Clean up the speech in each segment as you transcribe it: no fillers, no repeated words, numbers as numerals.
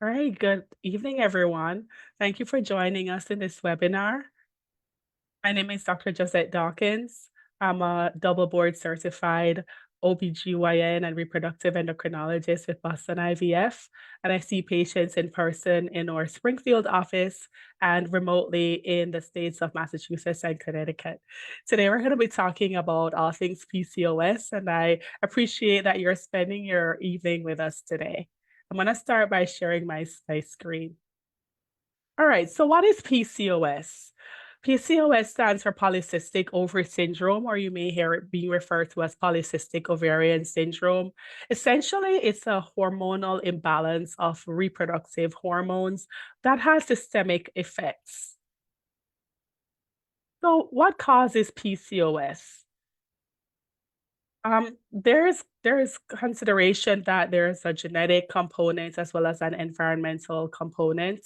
All right, good evening, everyone. Thank you for joining us in this webinar. My name is Dr. Josette Dawkins. I'm a double board certified OBGYN and reproductive endocrinologist with Boston IVF, and I see patients in person in our Springfield office and remotely in the states of Massachusetts and Connecticut. Today, we're going to be talking about all things PCOS, and I appreciate that you're spending your evening with us today. I'm going to start by sharing my screen. All right, so what is PCOS? PCOS stands for polycystic ovary syndrome, or you may hear it being referred to as polycystic ovarian syndrome. Essentially, it's a hormonal imbalance of reproductive hormones that has systemic effects. So, what causes PCOS? There is consideration that there's a genetic component as well as an environmental component.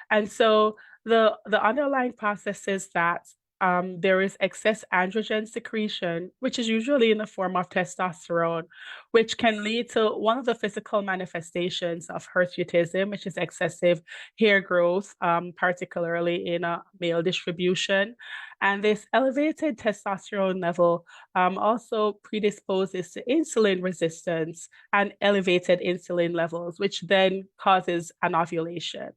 And so the underlying process is that there is excess androgen secretion, which is usually in the form of testosterone, which can lead to one of the physical manifestations of hirsutism, which is excessive hair growth, particularly in a male distribution. And this elevated testosterone level also predisposes to insulin resistance and elevated insulin levels, which then causes anovulation.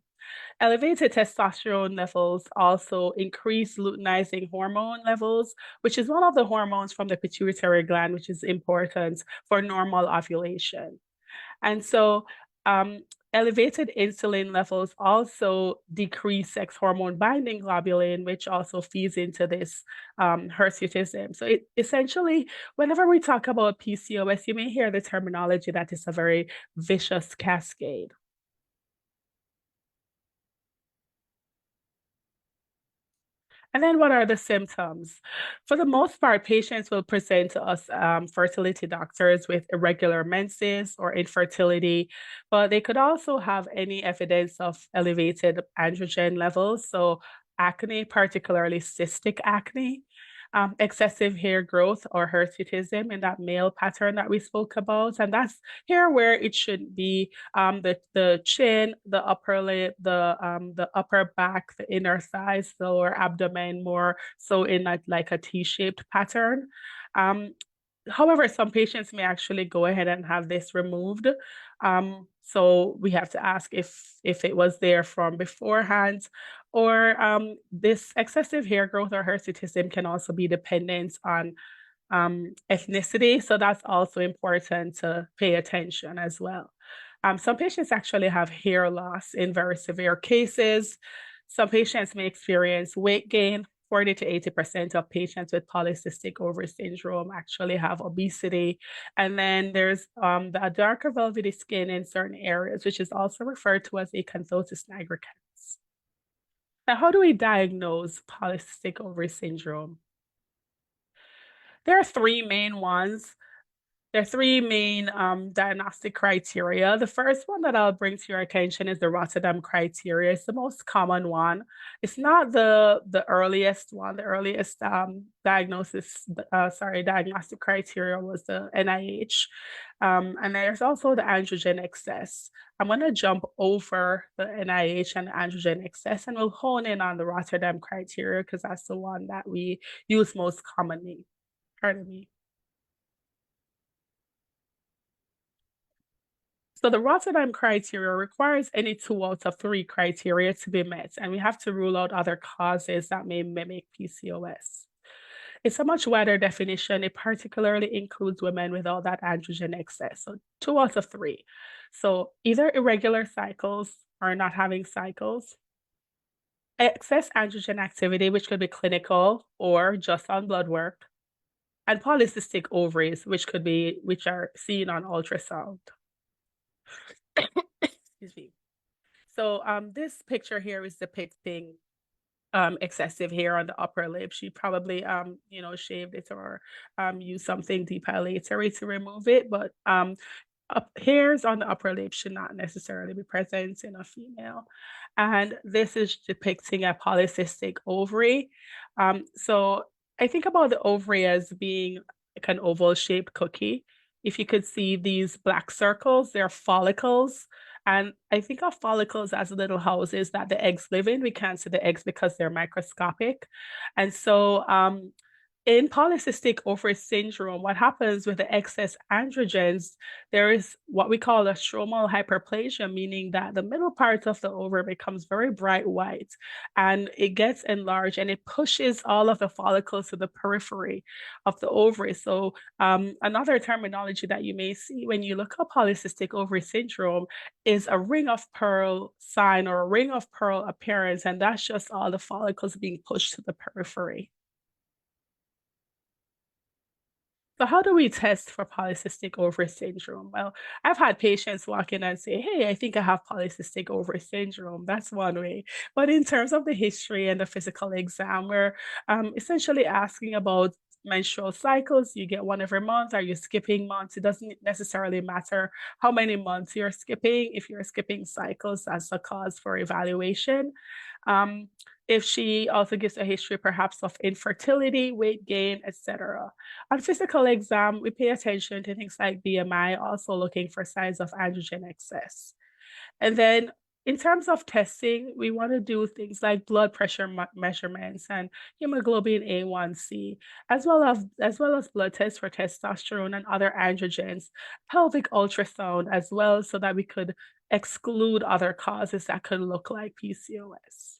Elevated testosterone levels also increase luteinizing hormone levels, which is one of the hormones from the pituitary gland, which is important for normal ovulation. And so elevated insulin levels also decrease sex hormone binding globulin, which also feeds into this hirsutism. So essentially, whenever we talk about PCOS, you may hear the terminology that is a very vicious cascade. And then what are the symptoms? For the most part, patients will present to us fertility doctors with irregular menses or infertility, but they could also have any evidence of elevated androgen levels, so acne, particularly cystic acne, excessive hair growth or hirsutism in that male pattern that we spoke about. And that's here where it should be the chin, the upper lip, the upper back, the inner thighs, the lower abdomen, more so in like a T-shaped pattern. However, some patients may actually go ahead and have this removed. So we have to ask if it was there from beforehand, or this excessive hair growth or hirsutism can also be dependent on ethnicity. So that's also important to pay attention as well. Some patients actually have hair loss in very severe cases. Some patients may experience weight gain. 40 to 80% of patients with polycystic ovary syndrome actually have obesity. And then there's the darker velvety skin in certain areas, which is also referred to as acanthosis nigricans. Now, how do we diagnose polycystic ovary syndrome? There are three main ones. There are three main diagnostic criteria. The first one that I'll bring to your attention is the Rotterdam criteria. It's the most common one. It's not the earliest one. The earliest diagnostic criteria was the NIH. And there's also the androgen excess. I'm going to jump over the NIH and androgen excess, and we'll hone in on the Rotterdam criteria because that's the one that we use most commonly. Pardon me. So the Rotterdam criteria requires any 2 out of 3 criteria to be met, and we have to rule out other causes that may mimic PCOS. It's a much wider definition. It particularly includes women without that androgen excess. So 2 out of 3. So either irregular cycles or not having cycles, excess androgen activity, which could be clinical or just on blood work, and polycystic ovaries, which are seen on ultrasound. Excuse me. So this picture here is depicting excessive hair on the upper lip. She probably shaved it or used something depilatory to remove it, but hairs on the upper lip should not necessarily be present in a female. And this is depicting a polycystic ovary. So I think about the ovary as being like an oval shaped cookie. If you could see these black circles, they're follicles. And I think of follicles as little houses that the eggs live in. We can't see the eggs because they're microscopic. And so in polycystic ovary syndrome, what happens with the excess androgens, there is what we call a stromal hyperplasia, meaning that the middle part of the ovary becomes very bright white and it gets enlarged and it pushes all of the follicles to the periphery of the ovary. So, another terminology that you may see when you look up polycystic ovary syndrome is a ring of pearl sign or a ring of pearl appearance, and that's just all the follicles being pushed to the periphery. So how do we test for polycystic ovary syndrome? Well, I've had patients walk in and say, "Hey, I think I have polycystic ovary syndrome." That's one way. But in terms of the history and the physical exam, we're essentially asking about menstrual cycles. You get one every month. Are you skipping months? It doesn't necessarily matter how many months you're skipping. If you're skipping cycles, that's a cause for evaluation. Um, if she also gives a history perhaps of infertility, weight gain, etc. On physical exam, we pay attention to things like BMI, also looking for signs of androgen excess. And then in terms of testing, we want to do things like blood pressure measurements and hemoglobin A1C, as well as blood tests for testosterone and other androgens, pelvic ultrasound as well, so that we could exclude other causes that could look like PCOS.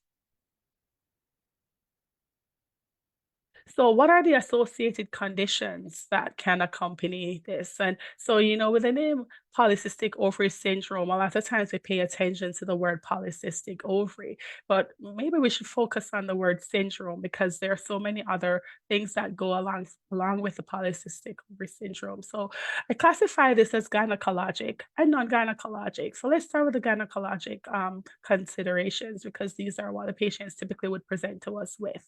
So, what are the associated conditions that can accompany this? And so, with the name polycystic ovary syndrome, a lot of times we pay attention to the word polycystic ovary, but maybe we should focus on the word syndrome because there are so many other things that go along with the polycystic ovary syndrome. So, I classify this as gynecologic and non-gynecologic. So, let's start with the gynecologic considerations because these are what the patients typically would present to us with.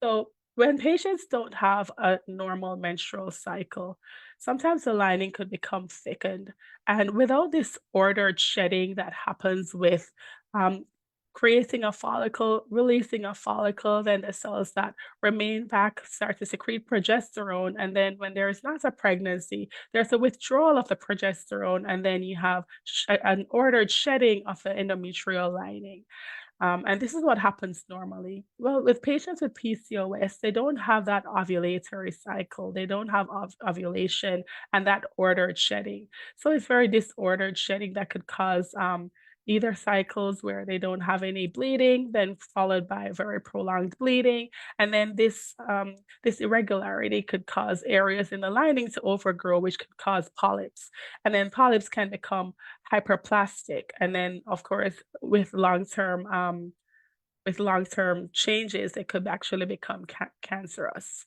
So, when patients don't have a normal menstrual cycle, sometimes the lining could become thickened. And without this ordered shedding that happens with um, creating a follicle, releasing a follicle, then the cells that remain back start to secrete progesterone. And then when there is not a pregnancy, there's a withdrawal of the progesterone. And then you have an ordered shedding of the endometrial lining. And this is what happens normally. Well, with patients with PCOS, they don't have that ovulatory cycle. They don't have ovulation and that ordered shedding. So it's very disordered shedding that could cause either cycles where they don't have any bleeding, then followed by very prolonged bleeding, and then this irregularity could cause areas in the lining to overgrow, which could cause polyps, and then polyps can become hyperplastic, and then of course with long-term changes, it could actually become cancerous.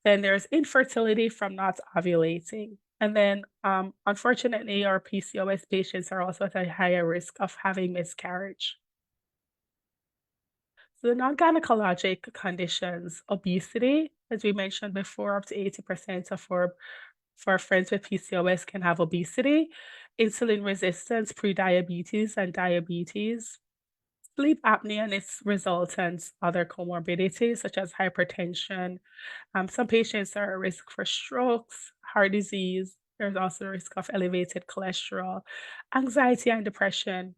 Then there's infertility from not ovulating. And then, unfortunately, our PCOS patients are also at a higher risk of having miscarriage. So the non-gynecologic conditions, obesity, as we mentioned before, up to 80% of our friends with PCOS can have obesity, insulin resistance, prediabetes, and diabetes, sleep apnea and its resultant other comorbidities such as hypertension. Some patients are at risk for strokes, heart disease. There's also a risk of elevated cholesterol, anxiety and depression,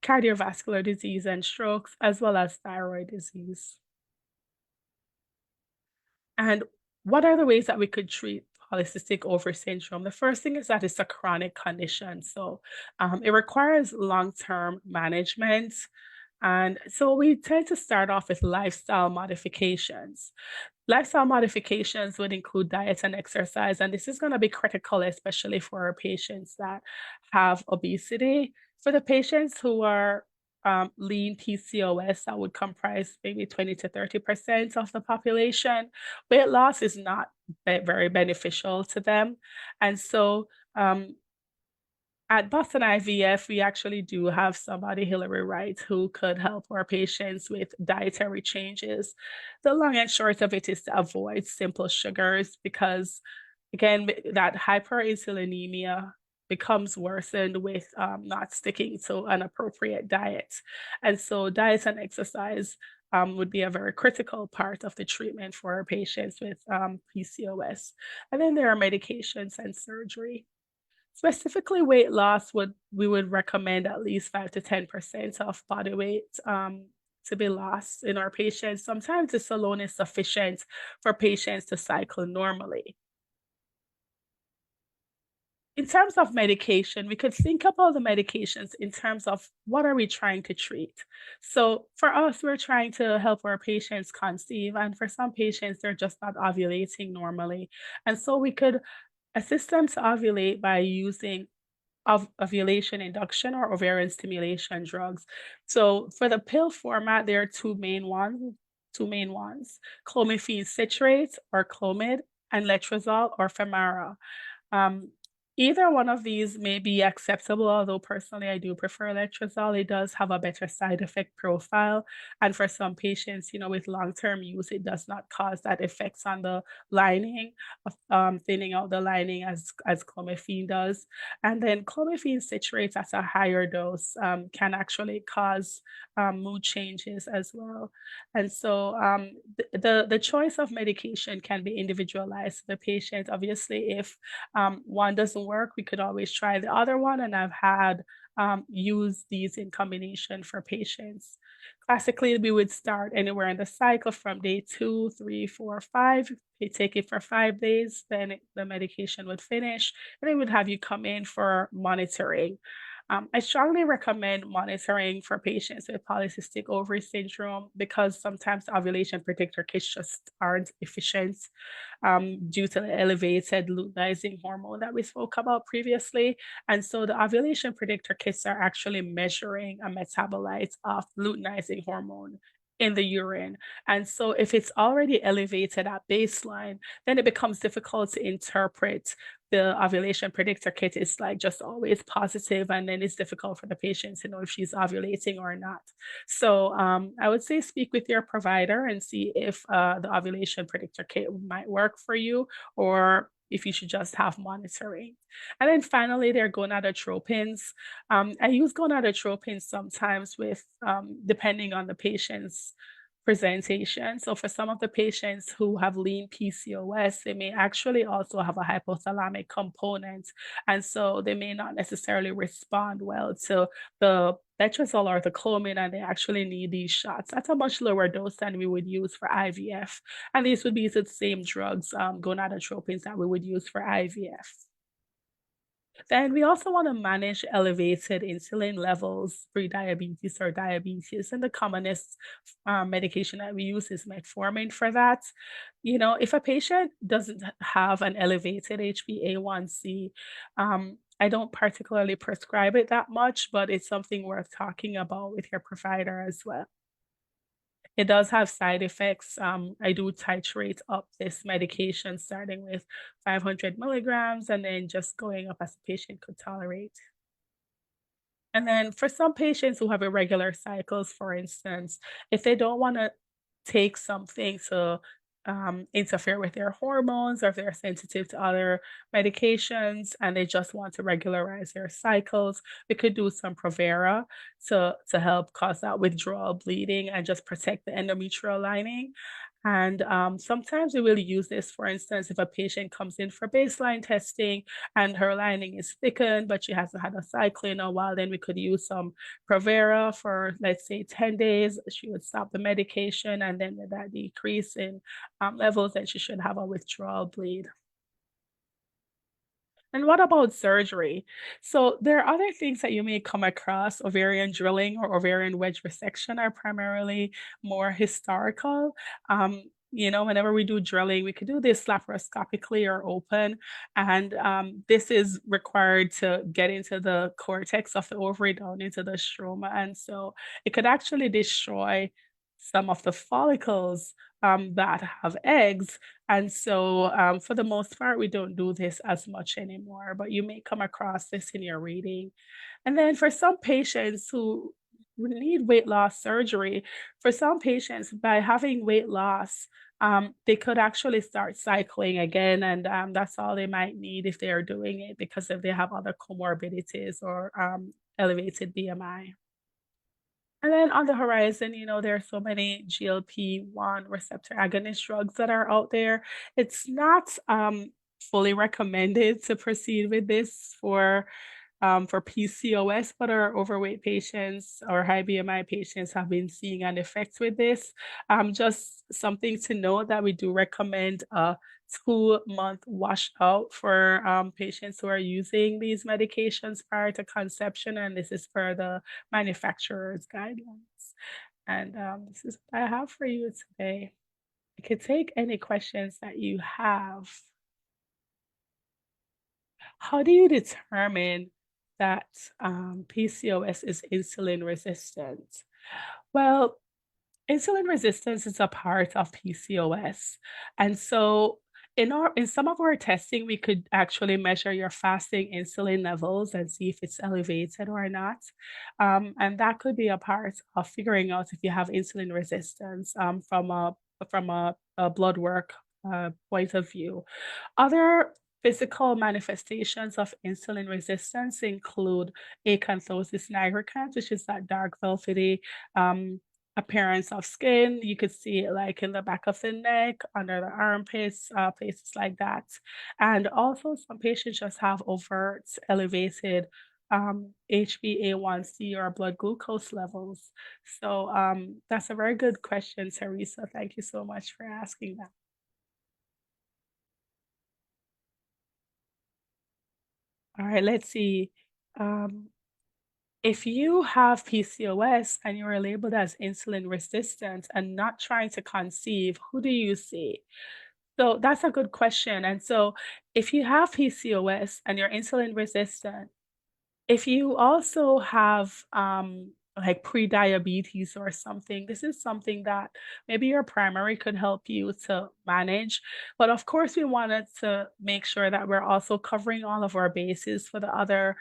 cardiovascular disease and strokes, as well as thyroid disease. And what are the ways that we could treat polycystic ovary syndrome? The first thing is that it's a chronic condition. So it requires long-term management. And so we tend to start off with lifestyle modifications. Lifestyle modifications would include diet and exercise, and this is going to be critical, especially for our patients that have obesity. For the patients who are lean PCOS, that would comprise maybe 20 to 30% of the population. Weight loss is not very beneficial to them. And so at Boston IVF, we actually do have somebody, Hillary Wright, who could help our patients with dietary changes. The long and short of it is to avoid simple sugars because, again, that hyperinsulinemia becomes worsened with not sticking to an appropriate diet. And so, diet and exercise would be a very critical part of the treatment for our patients with PCOS. And then there are medications and surgery. Specifically, weight loss we would recommend at least 5 to 10% of body weight to be lost in our patients. Sometimes this alone is sufficient for patients to cycle normally. In terms of medication, we could think about the medications in terms of what are we trying to treat. So for us, we're trying to help our patients conceive, and for some patients, they're just not ovulating normally. And so we could assist them to ovulate by using ovulation induction or ovarian stimulation drugs. So for the pill format, there are two main ones, clomiphene citrate or Clomid, and letrozole or Femara. Um, Either one of these may be acceptable, although personally I do prefer letrozole. It does have a better side effect profile. And for some patients, with long-term use, it does not cause that effects on the lining of thinning out the lining as clomiphene does. And then clomiphene citrate at a higher dose can actually cause mood changes as well. And so the choice of medication can be individualized to the patient. Obviously, if one doesn't work, we could always try the other one. And I've had used these in combination for patients. Classically, we would start anywhere in the cycle from day 2, 3, 4, 5. They take it for 5 days, then the medication would finish, and they would have you come in for monitoring. I strongly recommend monitoring for patients with polycystic ovary syndrome because sometimes the ovulation predictor kits just aren't efficient due to the elevated luteinizing hormone that we spoke about previously. And so the ovulation predictor kits are actually measuring a metabolite of luteinizing hormone in the urine. And so if it's already elevated at baseline, then it becomes difficult to interpret the ovulation predictor kit is like just always positive, and then it's difficult for the patient to know if she's ovulating or not. So I would say speak with your provider and see if the ovulation predictor kit might work for you, or if you should just have monitoring. And then finally, there are gonadotropins. I use gonadotropins sometimes with, depending on the patient's presentation. So for some of the patients who have lean PCOS, they may actually also have a hypothalamic component. And so they may not necessarily respond well to the letrozole or the Clomid, and they actually need these shots at a much lower dose than we would use for IVF. And these would be the same drugs, gonadotropins, that we would use for IVF. Then we also want to manage elevated insulin levels, pre-diabetes or diabetes. And the commonest medication that we use is metformin for that. If a patient doesn't have an elevated HbA1c, I don't particularly prescribe it that much, but it's something worth talking about with your provider as well. It does have side effects. I do titrate up this medication starting with 500 milligrams and then just going up as the patient could tolerate. And then for some patients who have irregular cycles, for instance, if they don't want to take something to interfere with their hormones, or if they're sensitive to other medications and they just want to regularize their cycles, we could do some Provera to help cause that withdrawal bleeding and just protect the endometrial lining. And sometimes we will use this, for instance, if a patient comes in for baseline testing and her lining is thickened, but she hasn't had a cycle in a while, then we could use some Provera for, let's say, 10 days. She would stop the medication, and then with that decrease in levels, then she should have a withdrawal bleed. And what about surgery? So there are other things that you may come across. Ovarian drilling or ovarian wedge resection are primarily more historical. Whenever we do drilling, we could do this laparoscopically or open, and this is required to get into the cortex of the ovary down into the stroma, and so it could actually destroy some of the follicles that have eggs. And so, for the most part, we don't do this as much anymore, but you may come across this in your reading. And then for some patients who need weight loss surgery, for some patients, by having weight loss, they could actually start cycling again, and that's all they might need if they are doing it, because if they have other comorbidities or elevated BMI. And then on the horizon, there are so many GLP-1 receptor agonist drugs that are out there. It's not fully recommended to proceed with this for PCOS, but our overweight patients or high BMI patients have been seeing an effect with this. Just something to know that we do recommend a 2-month washout for patients who are using these medications prior to conception, and this is per the manufacturer's guidelines. And this is what I have for you today. I could take any questions that you have. How do you determine that PCOS is insulin resistant? Well, insulin resistance is a part of PCOS. And so in some of our testing, we could actually measure your fasting insulin levels and see if it's elevated or not. And that could be a part of figuring out if you have insulin resistance from a blood work point of view. Other physical manifestations of insulin resistance include acanthosis nigricans, which is that dark velvety appearance of skin. You could see it like in the back of the neck, under the armpits, places like that. And also, some patients just have overt elevated HbA1c or blood glucose levels. So that's a very good question, Teresa. Thank you so much for asking that. All right, let's see. Um, if you have PCOS and you are labeled as insulin resistant and not trying to conceive, who do you see? So that's a good question. And so if you have PCOS and you're insulin resistant, if you also have like pre-diabetes or something, this is something that maybe your primary could help you to manage. But of course, we wanted to make sure that we're also covering all of our bases for the other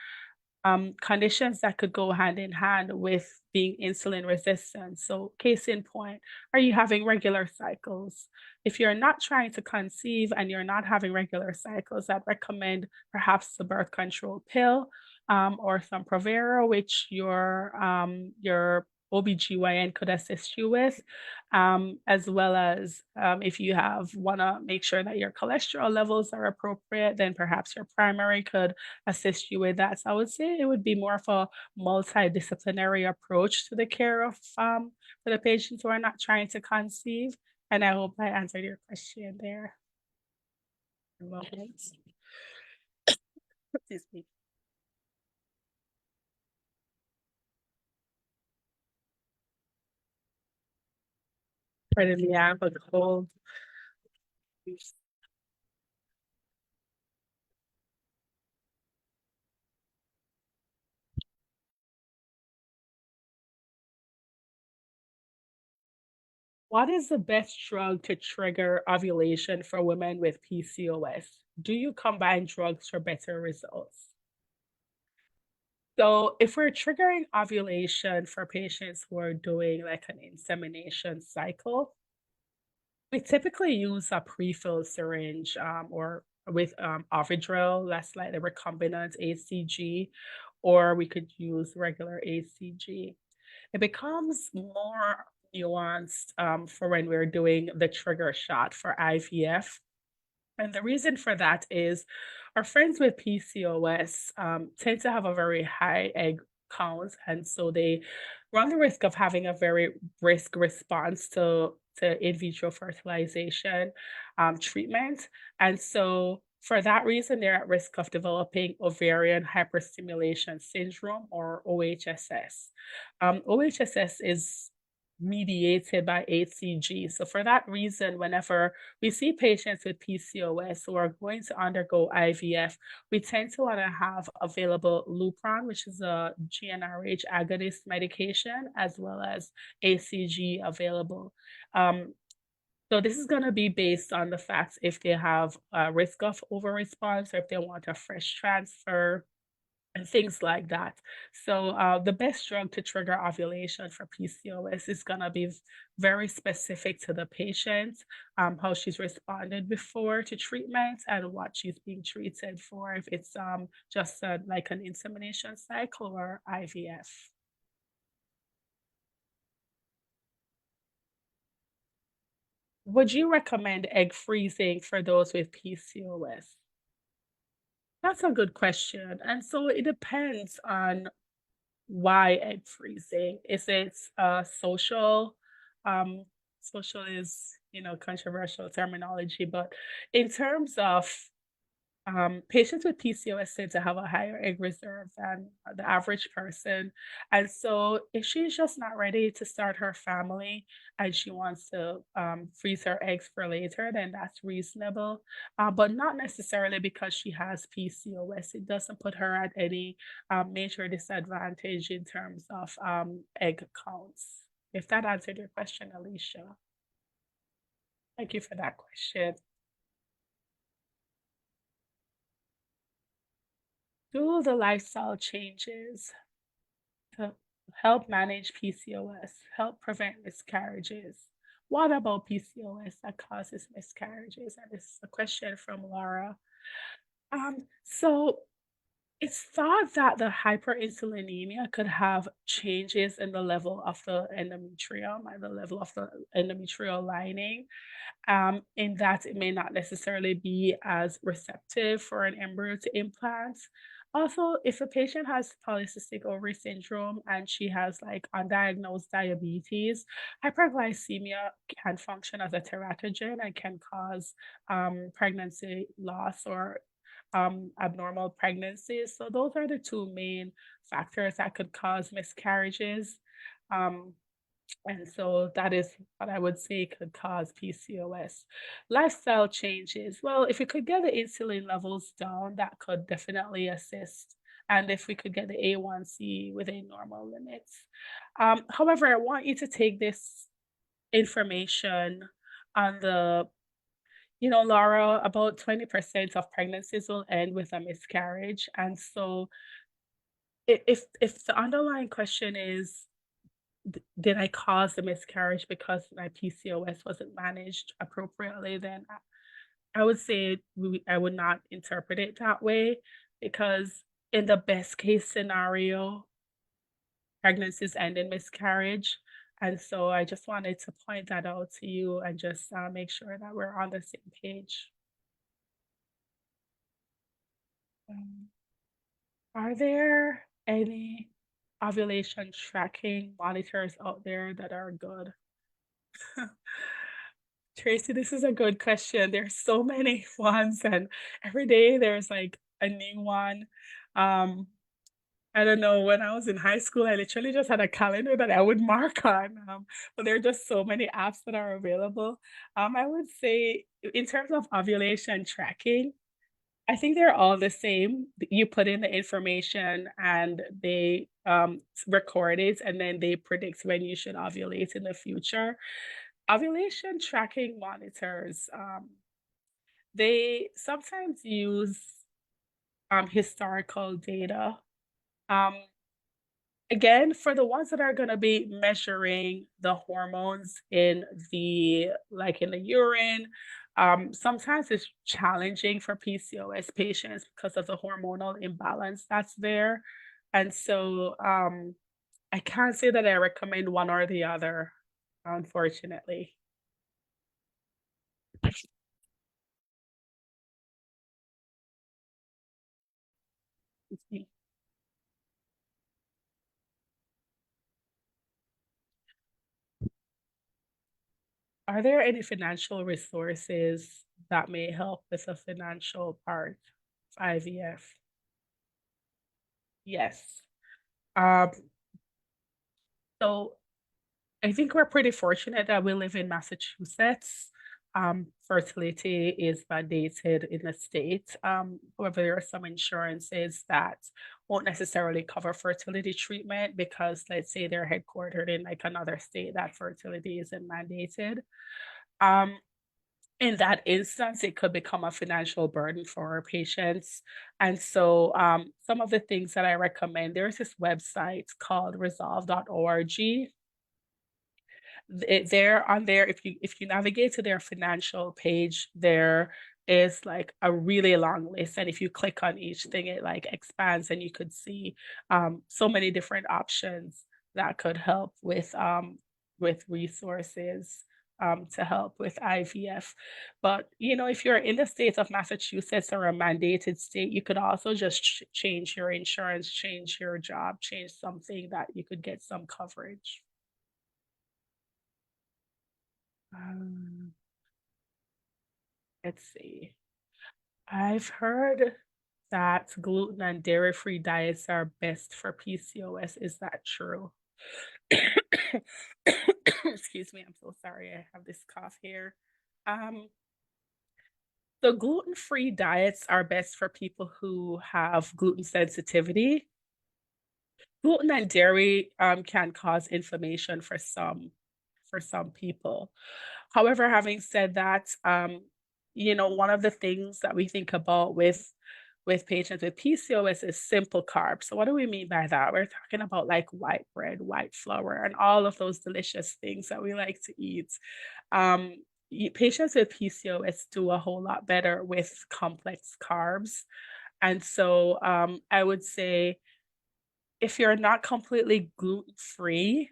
conditions that could go hand in hand with being insulin resistant. So, case in point, are you having regular cycles? If you're not trying to conceive and you're not having regular cycles, I'd recommend perhaps the birth control pill or some Provera, which your OBGYN could assist you with, as well as if you have want to make sure that your cholesterol levels are appropriate, then perhaps your primary could assist you with that. So I would say it would be more of a multidisciplinary approach to the care of for the patients who are not trying to conceive. And I hope I answered your question there. You're welcome. Excuse me. Pardon me, I have a cold. What is the best drug to trigger ovulation for women with PCOS? Do you combine drugs for better results? So, if we're triggering ovulation for patients who are doing like an insemination cycle, we typically use a pre-filled syringe or with Ovidrel, that's like the recombinant ACG, or we could use regular ACG. It becomes more nuanced for when we're doing the trigger shot for IVF. And the reason for that is our friends with PCOS tend to have a very high egg count, and so they run the risk of having a very brisk response to in vitro fertilization treatment. And so for that reason, they're at risk of developing ovarian hyperstimulation syndrome or OHSS. OHSS is mediated by HCG. So for that reason, whenever we see patients with PCOS who are going to undergo IVF, we tend to want to have available Lupron, which is a GnRH agonist medication, as well as ACG available. Um, so this is going to be based on the facts if they have a risk of over-response or if they want a fresh transfer and things like that. So the best drug to trigger ovulation for PCOS is going to be very specific to the patient, how she's responded before to treatment and what she's being treated for, if it's just like an insemination cycle or IVF. Would you recommend egg freezing for those with PCOS? That's a good question. And so it depends on why egg freezing. Is it social? Um, social is, controversial terminology, but in terms of patients with PCOS tend to have a higher egg reserve than the average person. And so if she's just not ready to start her family and she wants to freeze her eggs for later, then that's reasonable. But not necessarily because she has PCOS. It doesn't put her at any major disadvantage in terms of egg counts. If that answered your question, Alicia. Thank you for that question. Do the lifestyle changes to help manage PCOS, help prevent miscarriages? What about PCOS that causes miscarriages? And this is a question from Laura. So it's thought that the hyperinsulinemia could have changes in the level of the endometrium and the level of the endometrial lining, in that it may not necessarily be as receptive for an embryo to implant. Also, if a patient has polycystic ovary syndrome and she has like undiagnosed diabetes, hyperglycemia can function as a teratogen and can cause pregnancy loss or abnormal pregnancies. So those are the two main factors that could cause miscarriages. Um, and so that is what I would say could cause PCOS. Lifestyle changes. Well, if we could get the insulin levels down, that could definitely assist. And if we could get the A1C within normal limits. However, I want you to take this information on the, Laura, about 20% of pregnancies will end with a miscarriage. And so if the underlying question is, did I cause the miscarriage because my PCOS wasn't managed appropriately, then I would say I would not interpret it that way because in the best case scenario, pregnancies end in miscarriage. And so I just wanted to point that out to you and just make sure that we're on the same page. Um, are there any ovulation tracking monitors out there that are good? Tracy, this is a good question. There's so many ones, and every day there's like a new one. Um, I don't know, when I was in high school, I literally just had a calendar that I would mark on. But there are just so many apps that are available. I would say in terms of ovulation tracking, I think they're all the same. You put in the information and they record it, and then they predict when you should ovulate in the future. Ovulation tracking monitors, they sometimes use historical data. Um, Again, for the ones that are going to be measuring the hormones in the urine, sometimes it's challenging for PCOS patients because of the hormonal imbalance that's there. And so I can't say that I recommend one or the other, unfortunately. Are there any financial resources that may help with the financial part of IVF? Yes. Um, so I think we're pretty fortunate that we live in Massachusetts. Fertility is mandated in the state. However, there are some insurances that won't necessarily cover fertility treatment because, let's say, they're headquartered in like another state that fertility isn't mandated. Um, in that instance, it could become a financial burden for our patients. And so some of the things that I recommend, there's this website called resolve.org. They're on there. If you navigate to their financial page, there is like a really long list. And if you click on each thing, it like expands and you could see so many different options that could help with resources. to help with IVF. But, if you're in the state of Massachusetts or a mandated state, you could also just change your insurance, change your job, change something that you could get some coverage. Um, let's see. I've heard that gluten and dairy-free diets are best for PCOS. Is that true? Excuse me, I'm so sorry. I have this cough here. Um, so gluten-free diets are best for people who have gluten sensitivity. Gluten and dairy can cause inflammation for some people. However, having said that, one of the things that we think about with patients with PCOS is simple carbs. So what do we mean by that? We're talking about like white bread, white flour, and all of those delicious things that we like to eat. Um, Patients with PCOS do a whole lot better with complex carbs. And so I would say if you're not completely gluten-free,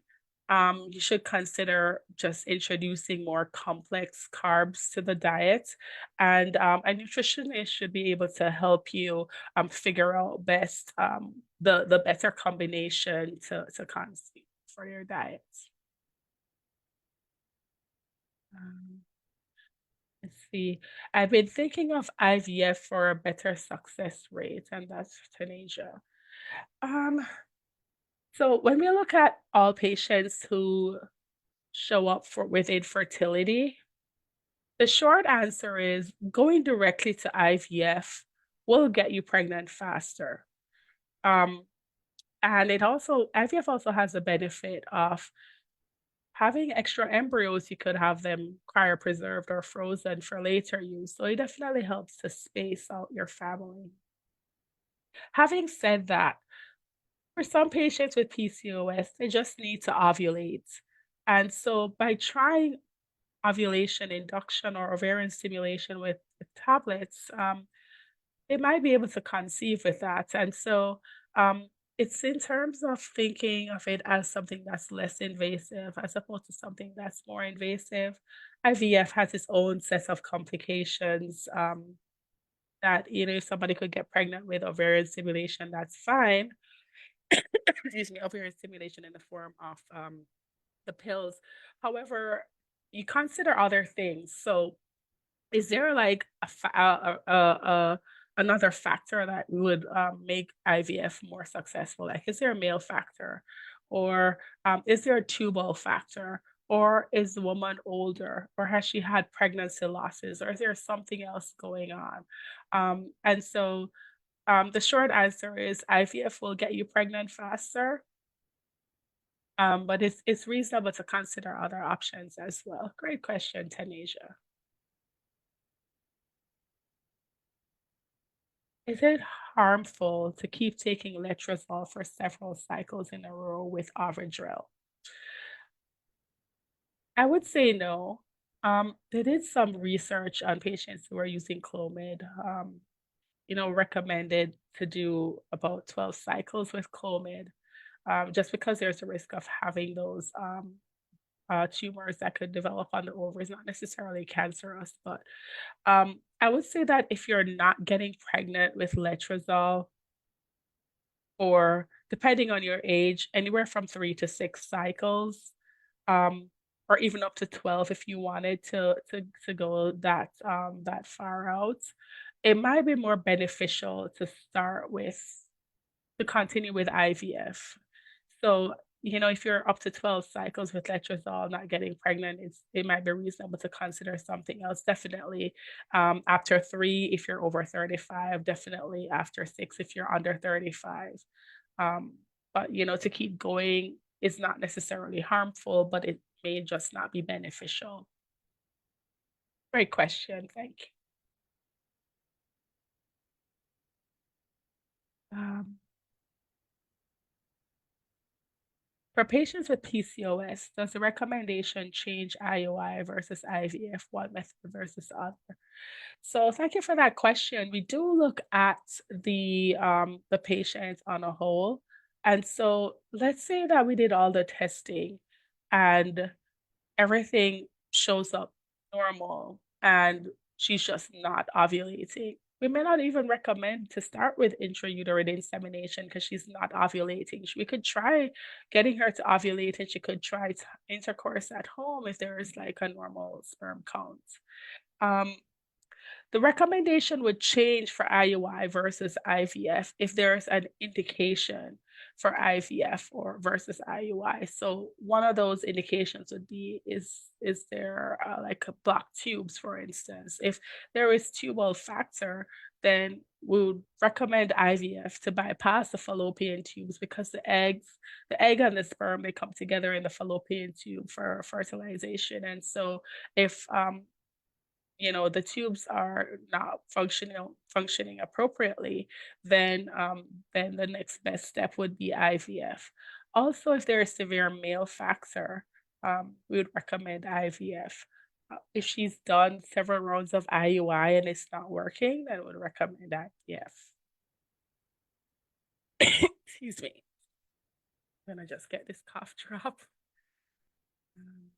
you should consider just introducing more complex carbs to the diet. And a nutritionist should be able to help you figure out best the better combination to consume for your diet. Um, let's see. I've been thinking of IVF for a better success rate, and that's euthanasia. Um, So when we look at all patients who show up for with infertility, the short answer is going directly to IVF will get you pregnant faster. Um, and IVF also has the benefit of having extra embryos. You could have them cryopreserved or frozen for later use. So it definitely helps to space out your family. Having said that, for some patients with PCOS, they just need to ovulate. And so by trying ovulation induction or ovarian stimulation with tablets, they might be able to conceive with that. And so it's in terms of thinking of it as something that's less invasive as opposed to something that's more invasive. IVF has its own set of complications that, if somebody could get pregnant with ovarian stimulation, that's fine. Excuse me, ovarian stimulation in the form of the pills. However, you consider other things. So, is there like another factor that would make IVF more successful? Like, is there a male factor, or is there a tubal factor, or is the woman older, or has she had pregnancy losses, or is there something else going on? And so the short answer is IVF will get you pregnant faster, but it's reasonable to consider other options as well. Great question, Tanisha. Is it harmful to keep taking letrozole for several cycles in a row with Avadrel? I would say no. They did some research on patients who are using Clomid. Recommended to do about 12 cycles with Clomid, just because there's a risk of having those tumors that could develop on the ovaries, not necessarily cancerous, but I would say that if you're not getting pregnant with letrozole, or depending on your age, anywhere from 3 to 6 cycles, um, or even up to 12 if you wanted to go that far out, it might be more beneficial to continue with IVF. So, if you're up to 12 cycles with letrozole, not getting pregnant, it might be reasonable to consider something else. Definitely after 3, if you're over 35, definitely after 6, if you're under 35. Um, but, to keep going is not necessarily harmful, but it may just not be beneficial. Great question. Thank you. For patients with PCOS, does the recommendation change IUI versus IVF, one method versus other? So thank you for that question. We do look at the patient on a whole. And so let's say that we did all the testing and everything shows up normal and she's just not ovulating, we may not even recommend to start with intrauterine insemination because she's not ovulating. We could try getting her to ovulate and she could try intercourse at home if there is like a normal sperm count. Um, the recommendation would change for IUI versus IVF if there's an indication for IVF or versus IUI. So one of those indications would be is there like a blocked tubes, for instance. If there is tubal factor, then we would recommend IVF to bypass the fallopian tubes because the egg and the sperm, they come together in the fallopian tube for fertilization. And so if the tubes are not functioning appropriately, then the next best step would be IVF. Also, if there is severe male factor, we would recommend IVF. If she's done several rounds of IUI and it's not working, then we would recommend IVF. Excuse me. I'm gonna just get this cough drop. Um,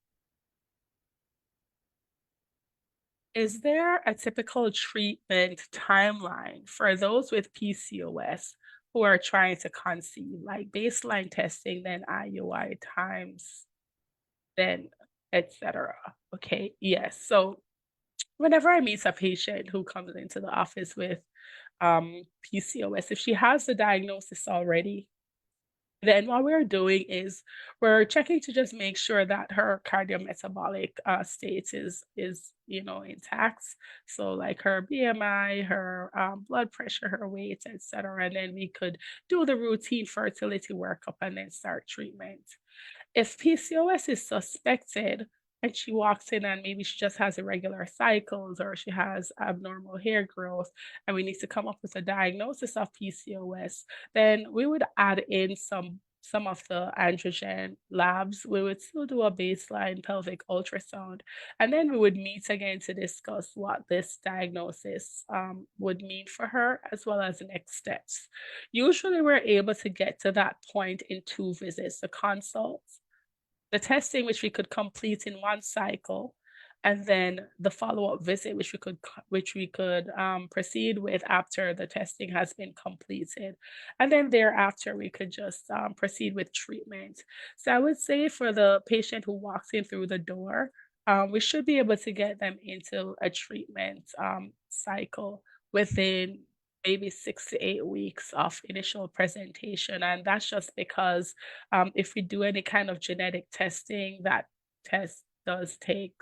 Is there a typical treatment timeline for those with PCOS who are trying to conceive, like baseline testing, then IUI times, then etc.? Okay, yes. So whenever I meet a patient who comes into the office with PCOS, if she has the diagnosis already, then what we're doing is we're checking to just make sure that her cardiometabolic state is intact. So like her BMI, her blood pressure, her weight, etc. And then we could do the routine fertility workup and then start treatment. If PCOS is suspected and she walks in and maybe she just has irregular cycles or she has abnormal hair growth and we need to come up with a diagnosis of PCOS, then we would add in some of the androgen labs. We would still do a baseline pelvic ultrasound, and then we would meet again to discuss what this diagnosis would mean for her, as well as the next steps. Usually, we're able to get to that point in 2 visits, the consults, the testing, which we could complete in one cycle, and then the follow-up visit, which we could proceed with after the testing has been completed, and then thereafter we could just proceed with treatment. So I would say for the patient who walks in through the door, we should be able to get them into a treatment cycle within maybe 6 to 8 weeks of initial presentation, and that's just because if we do any kind of genetic testing, that test does take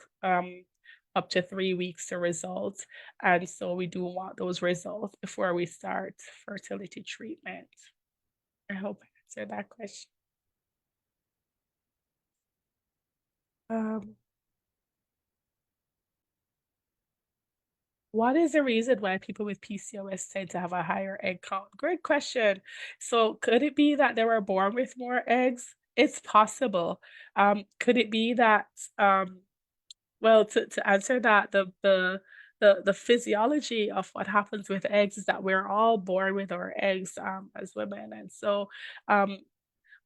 up to 3 weeks to result. And so we do want those results before we start fertility treatment. I hope I answered that question. Um, what is the reason why people with PCOS tend to have a higher egg count? Great question. So could it be that they were born with more eggs? It's possible. Could it be that well, to answer that, the physiology of what happens with eggs is that we're all born with our eggs as women, and so um,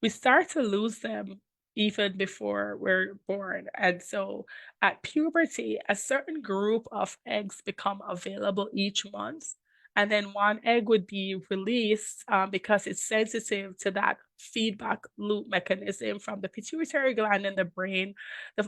we start to lose them even before we're born. And so at puberty, a certain group of eggs become available each month. And then one egg would be released because it's sensitive to that feedback loop mechanism from the pituitary gland in the brain,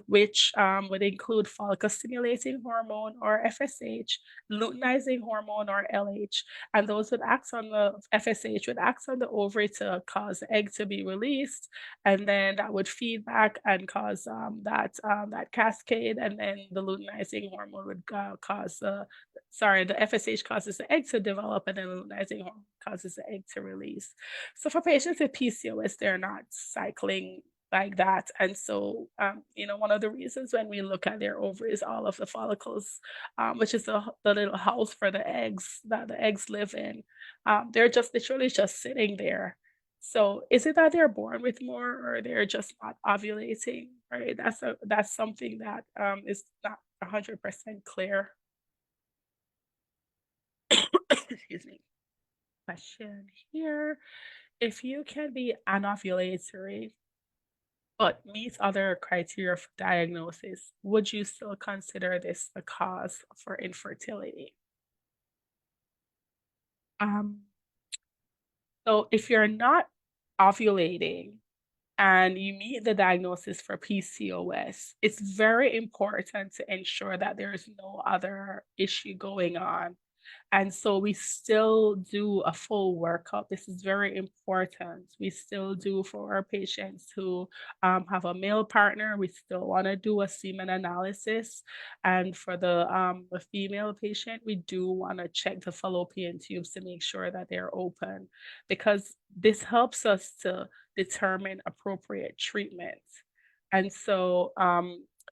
which would include follicle stimulating hormone or FSH, luteinizing hormone or LH, and those would act on the FSH would act on the ovary to cause the egg to be released, and then that would feed back and cause that cascade, and then the luteinizing hormone would cause the FSH causes the egg to develop, and then the luteinizing hormone causes the egg to release. So for patients with PCOS, they're not cycling like that. And so, one of the reasons when we look at their ovaries, all of the follicles, which is the little house for the eggs that the eggs live in, they're just literally just sitting there. So is it that they're born with more or they're just not ovulating, right? That's something that is not 100% clear. Excuse me. Question here. If you can be anovulatory but meets other criteria for diagnosis, would you still consider this the cause for infertility? Um, so if you're not ovulating and you meet the diagnosis for PCOS, it's very important to ensure that there is no other issue going on. And so we still do a full workup. This is very important. We still do for our patients who have a male partner, we still want to do a semen analysis. And for the female patient, we do want to check the fallopian tubes to make sure that they're open because this helps us to determine appropriate treatment. And so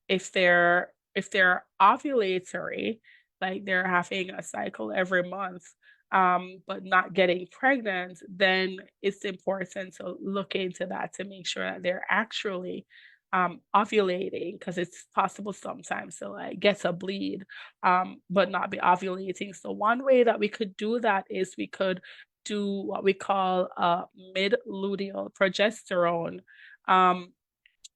if they're ovulatory, like they're having a cycle every month, but not getting pregnant, then it's important to look into that to make sure that they're actually ovulating because it's possible sometimes to like get a bleed, but not be ovulating. So one way that we could do that is we could do what we call a mid-luteal progesterone. Um,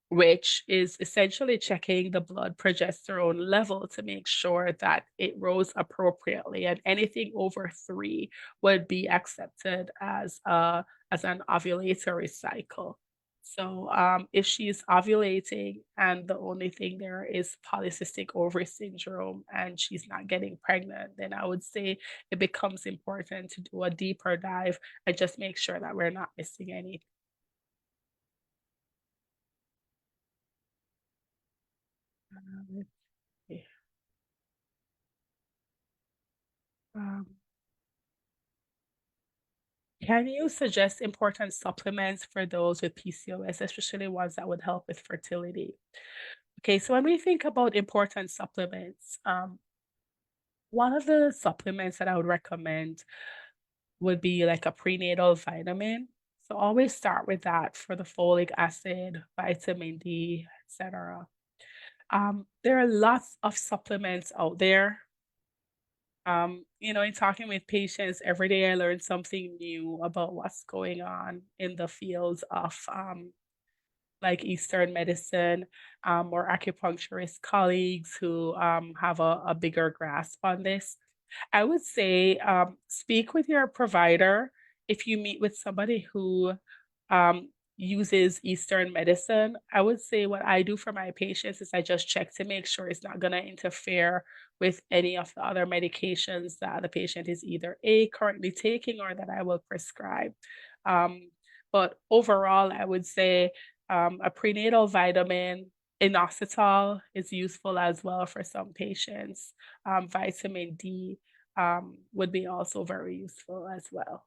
which is essentially checking the blood progesterone level to make sure that it rose appropriately, and anything over 3 would be accepted as an ovulatory cycle. So if she's ovulating and the only thing there is polycystic ovary syndrome and she's not getting pregnant, then I would say it becomes important to do a deeper dive and just make sure that we're not missing anything. Let's see. Um, Can you suggest important supplements for those with PCOS, especially ones that would help with fertility? Okay, so when we think about important supplements, one of the supplements that I would recommend would be like a prenatal vitamin. So always start with that for the folic acid, vitamin D, etc. There are lots of supplements out there. In talking with patients every day, I learn something new about what's going on in the fields of like Eastern medicine, or acupuncturist colleagues who have a bigger grasp on this. I would say speak with your provider if you meet with somebody who uses Eastern medicine. I would say what I do for my patients is I just check to make sure it's not going to interfere with any of the other medications that the patient is either A, currently taking or that I will prescribe. Um, but overall, I would say a prenatal vitamin, inositol is useful as well for some patients. Vitamin D would be also very useful as well.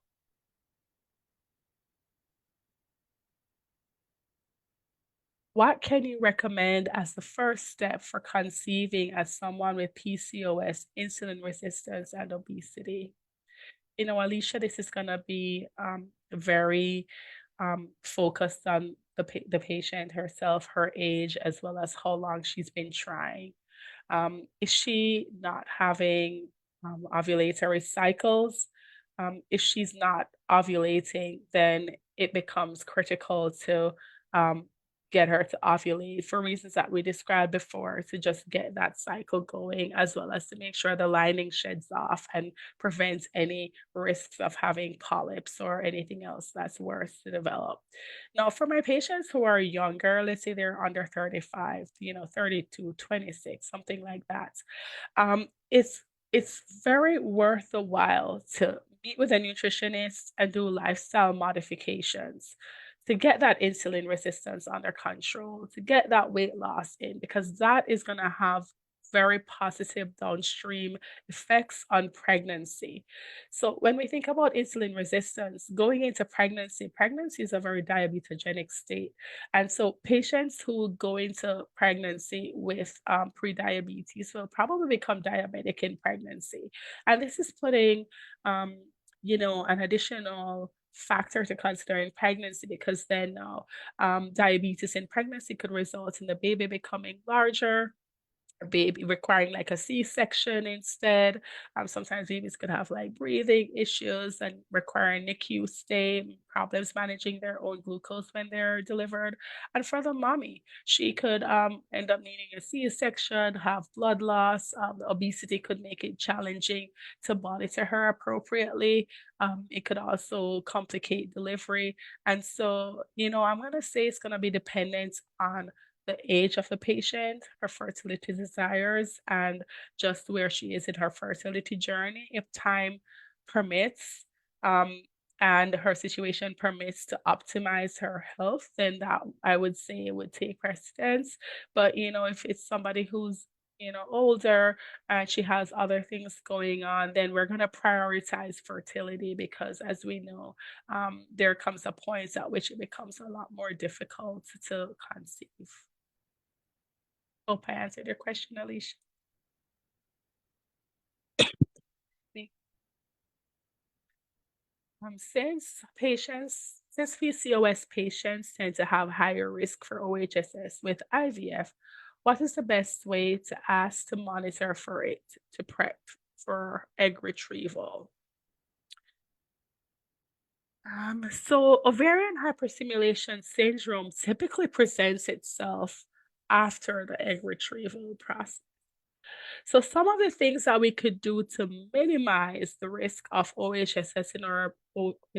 What can you recommend as the first step for conceiving as someone with PCOS, insulin resistance, and obesity? Alicia, this is going to be very focused on the patient herself, her age, as well as how long she's been trying. Is she not having ovulatory cycles? If she's not ovulating, then it becomes critical to um, get her to ovulate for reasons that we described before, to just get that cycle going, as well as to make sure the lining sheds off and prevents any risks of having polyps or anything else that's worse to develop. Now, for my patients who are younger, let's say they're under 35, 32, 26, something like that, it's very worth the while to meet with a nutritionist and do lifestyle modifications to get that insulin resistance under control, to get that weight loss in, because that is going to have very positive downstream effects on pregnancy. So when we think about insulin resistance going into pregnancy, pregnancy is a very diabetogenic state. And so patients who go into pregnancy with pre-diabetes will probably become diabetic in pregnancy. And this is putting, an additional factor to consider in pregnancy, because then now diabetes in pregnancy could result in the baby becoming larger, baby requiring like a C-section instead. Sometimes babies could have like breathing issues and require NICU stay, problems managing their own glucose when they're delivered. And for the mommy, she could end up needing a C-section, have blood loss. Obesity could make it challenging to monitor her appropriately. It could also complicate delivery. And so, I'm going to say it's going to be dependent on the age of the patient, her fertility desires, and just where she is in her fertility journey. If time permits, um, and her situation permits to optimize her health, then that I would say it would take precedence. But if it's somebody who's older and she has other things going on, then we're going to prioritize fertility because, as we know, there comes a point at which it becomes a lot more difficult to conceive. Hope I answered your question, Alicia. Since PCOS patients tend to have higher risk for OHSS with IVF, what is the best way to ask to monitor for it to prep for egg retrieval? So ovarian hyperstimulation syndrome typically presents itself after the egg retrieval process. So some of the things that we could do to minimize the risk of OHSS in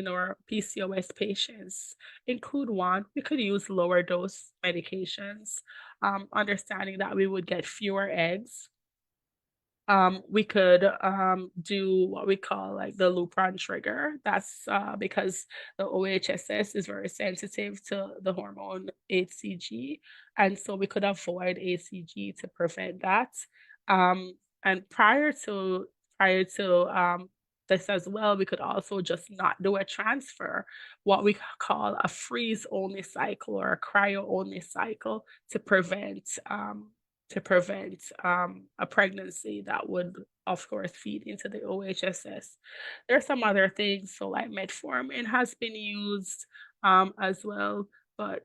our PCOS patients include: one, we could use lower dose medications, understanding that we would get fewer eggs. We could do what we call like the Lupron trigger. That's because the OHSS is very sensitive to the hormone HCG, and so we could avoid HCG to prevent that. And prior to this as well, we could also just not do a transfer, what we call a freeze only cycle or a cryo only cycle to prevent a pregnancy that would, of course, feed into the OHSS. There are some other things, so like metformin has been used as well, but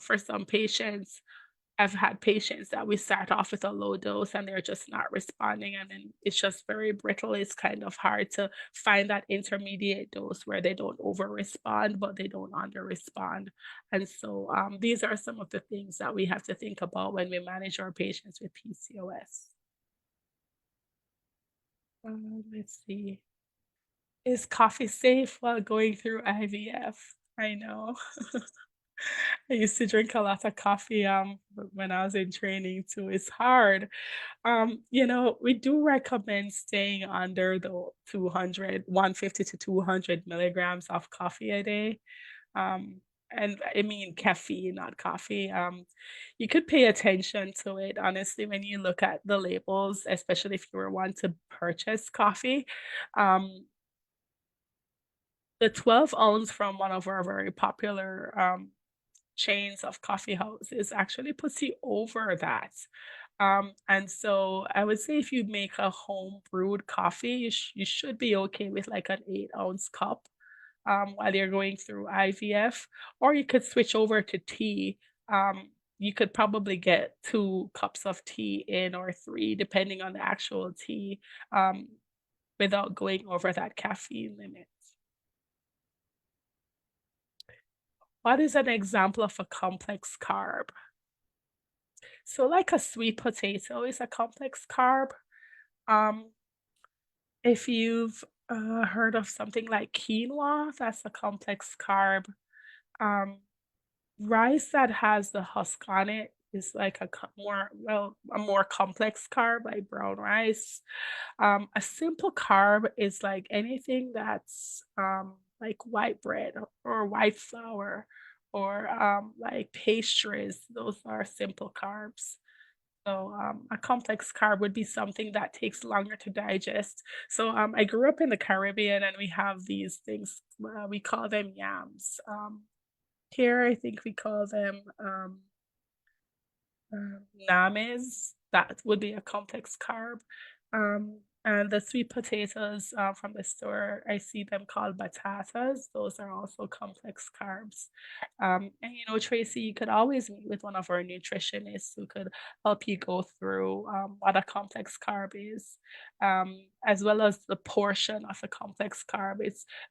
for some patients, I've had patients that we start off with a low dose and they're just not responding, and then it's just very brittle. It's kind of hard to find that intermediate dose where they don't over respond, but they don't under respond. And so these are some of the things that we have to think about when we manage our patients with PCOS. Let's see. Is coffee safe while going through IVF? I know. I used to drink a lot of coffee when I was in training too. It's hard. We do recommend staying under the 150 to 200 milligrams of coffee a day. Um, and I mean caffeine, not coffee. You could pay attention to it, honestly, when you look at the labels, especially if you were one to purchase coffee. Um, the 12 ounce from one of our very popular chains of coffee houses actually puts you over that. And so I would say if you make a home brewed coffee, you should be okay with like an 8-ounce cup while you're going through IVF, or you could switch over to tea. You could probably get 2 cups of tea in or three, depending on the actual tea, um, without going over that caffeine limit. What is an example of a complex carb? So like a sweet potato is a complex carb. Um, if you've heard of something like quinoa, that's a complex carb. Um, Rice that has the husk on it is like a more complex carb, like brown rice. A simple carb is like anything that's like white bread or white flour or like pastries. Those are simple carbs. So a complex carb would be something that takes longer to digest. So I grew up in the Caribbean and we have these things, we call them yams. Here, I think we call them names. That would be a complex carb. Um, And the sweet potatoes from the store, I see them called batatas. Those are also complex carbs. And Tracy, you could always meet with one of our nutritionists who could help you go through what a complex carb is, as well as the portion of a complex carb.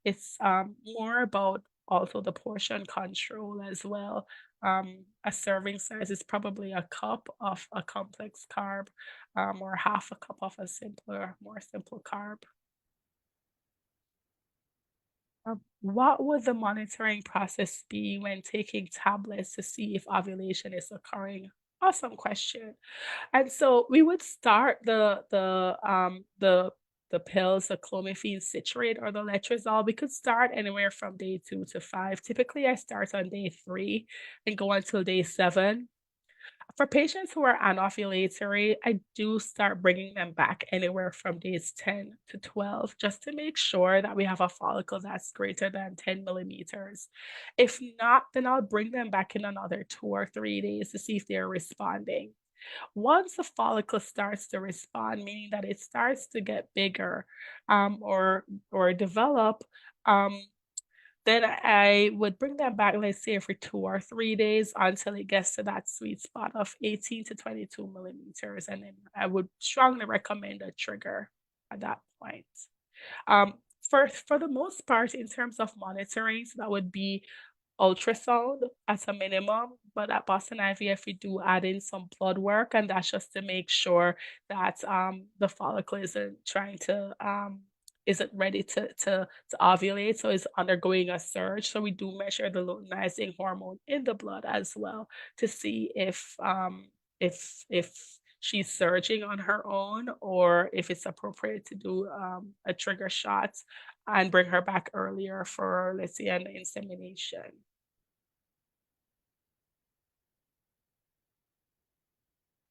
It's more about also the portion control as well. A serving size is probably a cup of a complex carb, or half a cup of a more simple carb. What would the monitoring process be when taking tablets to see if ovulation is occurring? Awesome question. And so we would start the pills, the clomiphene citrate or the letrozole. We could start anywhere from day 2 to 5. Typically, I start on day 3 and go until day 7. For patients who are anovulatory, I do start bringing them back anywhere from days 10 to 12 just to make sure that we have a follicle that's greater than 10 millimeters. If not, then I'll bring them back in another 2 or 3 days to see if they're responding. Once the follicle starts to respond, meaning that it starts to get bigger, or develop, um, then I would bring them back, let's say, for 2 or 3 days until it gets to that sweet spot of 18 to 22 millimeters. And then I would strongly recommend a trigger at that point. Um, for the most part, in terms of monitoring, so that would be ultrasound at a minimum, but at Boston IVF, we do add in some blood work, and that's just to make sure that the follicle isn't ready to ovulate, so it's undergoing a surge. So we do measure the luteinizing hormone in the blood as well to see if she's surging on her own or if it's appropriate to do a trigger shot and bring her back earlier for, let's say, an insemination.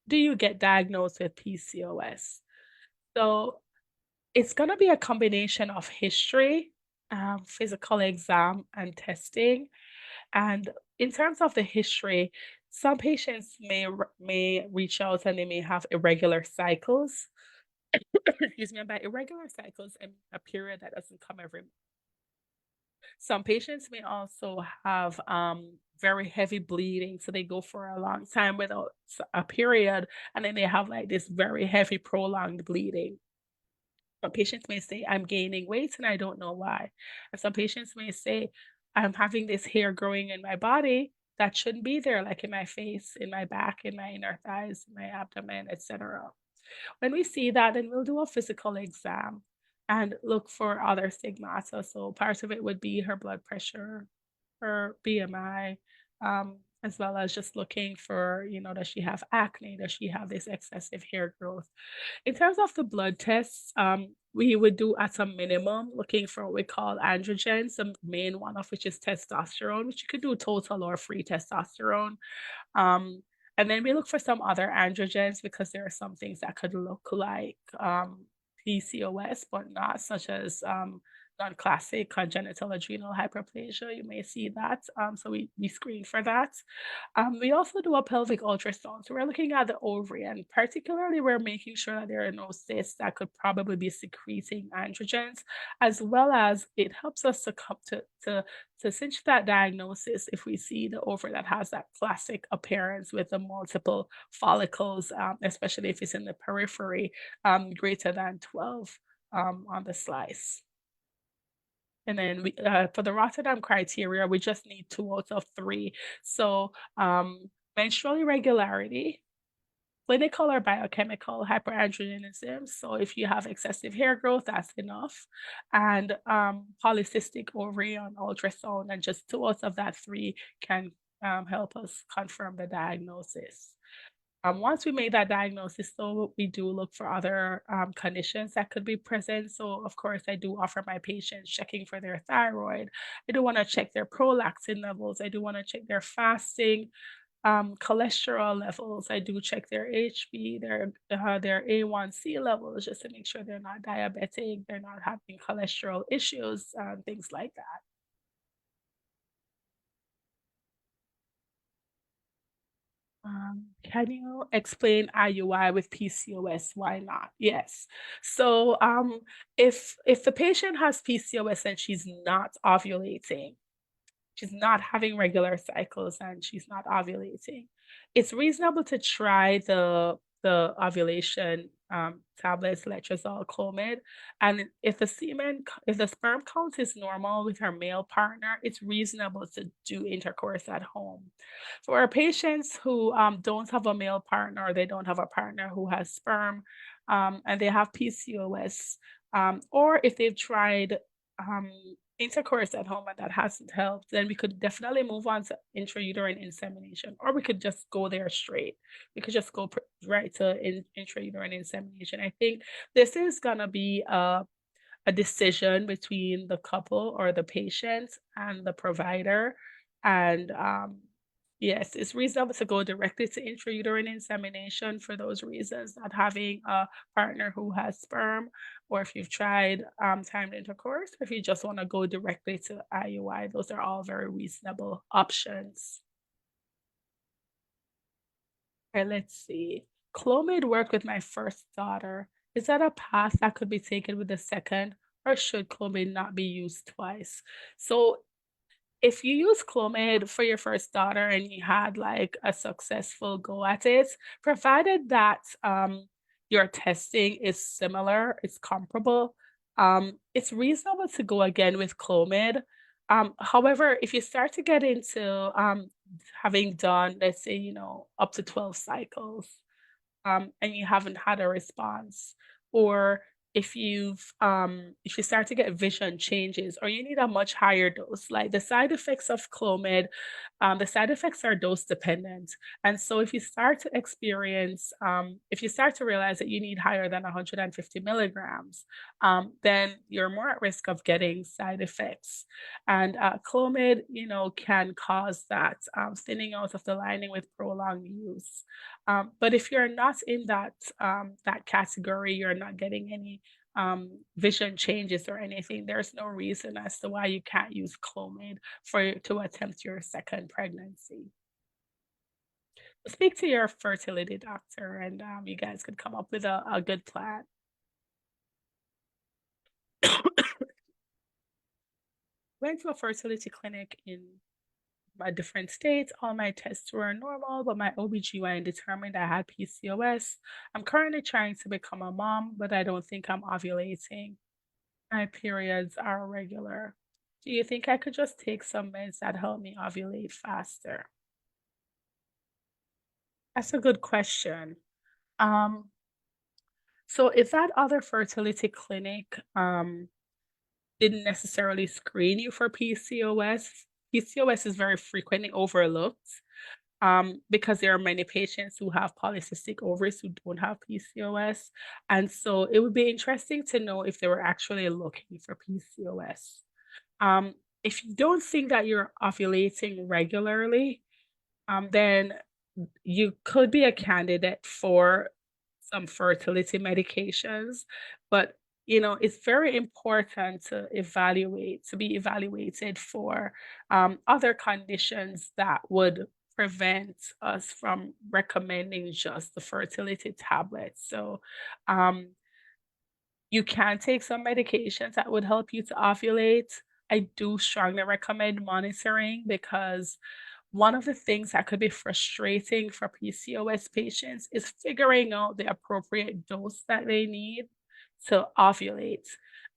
Do you get diagnosed with PCOS? So it's going to be a combination of history, physical exam, and testing. And in terms of the history, some patients may reach out and they may have irregular cycles. Excuse me, and by irregular cycles, I mean a period that doesn't come every. Some patients may also have very heavy bleeding, so they go for a long time without a period, and then they have like this very heavy prolonged bleeding. Some patients may say, I'm gaining weight and I don't know why. And some patients may say, I'm having this hair growing in my body that shouldn't be there, like in my face, in my back, in my inner thighs, my abdomen, etc. When we see that, then we'll do a physical exam and look for other stigmata. So part of it would be her blood pressure, her BMI, as well as just looking for, does she have acne? Does she have this excessive hair growth? In terms of the blood tests, we would do at a minimum looking for what we call androgens, the main one of which is testosterone, which you could do total or free testosterone. Um, and then we look for some other androgens because there are some things that could look like PCOS, but not, such as non-classic congenital adrenal hyperplasia. You may see that. So we screen for that. We also do a pelvic ultrasound. So we're looking at the ovary, and particularly we're making sure that there are no cysts that could probably be secreting androgens, as well as it helps us to come to cinch that diagnosis if we see the ovary that has that classic appearance with the multiple follicles, especially if it's in the periphery, greater than 12 on the slice. And then for the Rotterdam criteria, we just need 2 out of 3. So menstrual irregularity, clinical or biochemical hyperandrogenism. So if you have excessive hair growth, that's enough. And polycystic ovary on ultrasound, and just 2 out of that 3 can help us confirm the diagnosis. Once we make that diagnosis, so we do look for other conditions that could be present. So, of course, I do offer my patients checking for their thyroid. I do want to check their prolactin levels. I do want to check their fasting, cholesterol levels. I do check their HB, their A1C levels, just to make sure they're not diabetic, they're not having cholesterol issues, things like that. Can you explain IUI with PCOS? Why not? Yes. So, if the patient has PCOS and she's not ovulating, she's not having regular cycles and she's not ovulating, it's reasonable to try the ovulation tablets, letrozole, Clomid. And if if the sperm count is normal with her male partner, it's reasonable to do intercourse at home. For our patients who don't have a male partner, or they don't have a partner who has sperm, and they have PCOS, or if they've tried um, intercourse at home and that hasn't helped, then we could definitely move on to intrauterine insemination, or we could just go there straight. We could just go right to intrauterine insemination. I think this is gonna be a decision between the couple or the patient and the provider. And yes, it's reasonable to go directly to intrauterine insemination for those reasons, not having a partner who has sperm, or if you've tried timed intercourse, or if you just want to go directly to IUI. Those are all very reasonable options. Okay, let's see. Clomid worked with my first daughter. Is that a path that could be taken with the second, or should Clomid not be used twice? So if you use Clomid for your first daughter and you had like a successful go at it, provided that your testing is similar, it's comparable, it's reasonable to go again with Clomid. However, if you start to get into having done, let's say, up to 12 cycles, and you haven't had a response, or if you start to get vision changes, or you need a much higher dose, like the side effects of Clomid, the side effects are dose dependent. And so if you start to realize that you need higher than 150 milligrams, then you're more at risk of getting side effects. And Clomid, can cause that thinning out of the lining with prolonged use. But if you're not in that category, you're not getting any vision changes or anything, there's no reason as to why you can't use Clomid to attempt your second pregnancy. Speak to your fertility doctor, and you guys could come up with a good plan. Went to a fertility clinic in a different states. All my tests were normal, but my OBGYN determined I had PCOS. I'm currently trying to become a mom, but I don't think I'm ovulating. My periods are irregular. Do you think I could just take some meds that help me ovulate faster? That's a good question. Um, so if that other fertility clinic didn't necessarily screen you for PCOS, PCOS is very frequently overlooked because there are many patients who have polycystic ovaries who don't have PCOS. And so it would be interesting to know if they were actually looking for PCOS. Um, if you don't think that you're ovulating regularly, then you could be a candidate for some fertility medications. But it's very important to be evaluated for other conditions that would prevent us from recommending just the fertility tablets. So um, you can take some medications that would help you to ovulate. I do strongly recommend monitoring, because one of the things that could be frustrating for PCOS patients is figuring out the appropriate dose that they need to ovulate.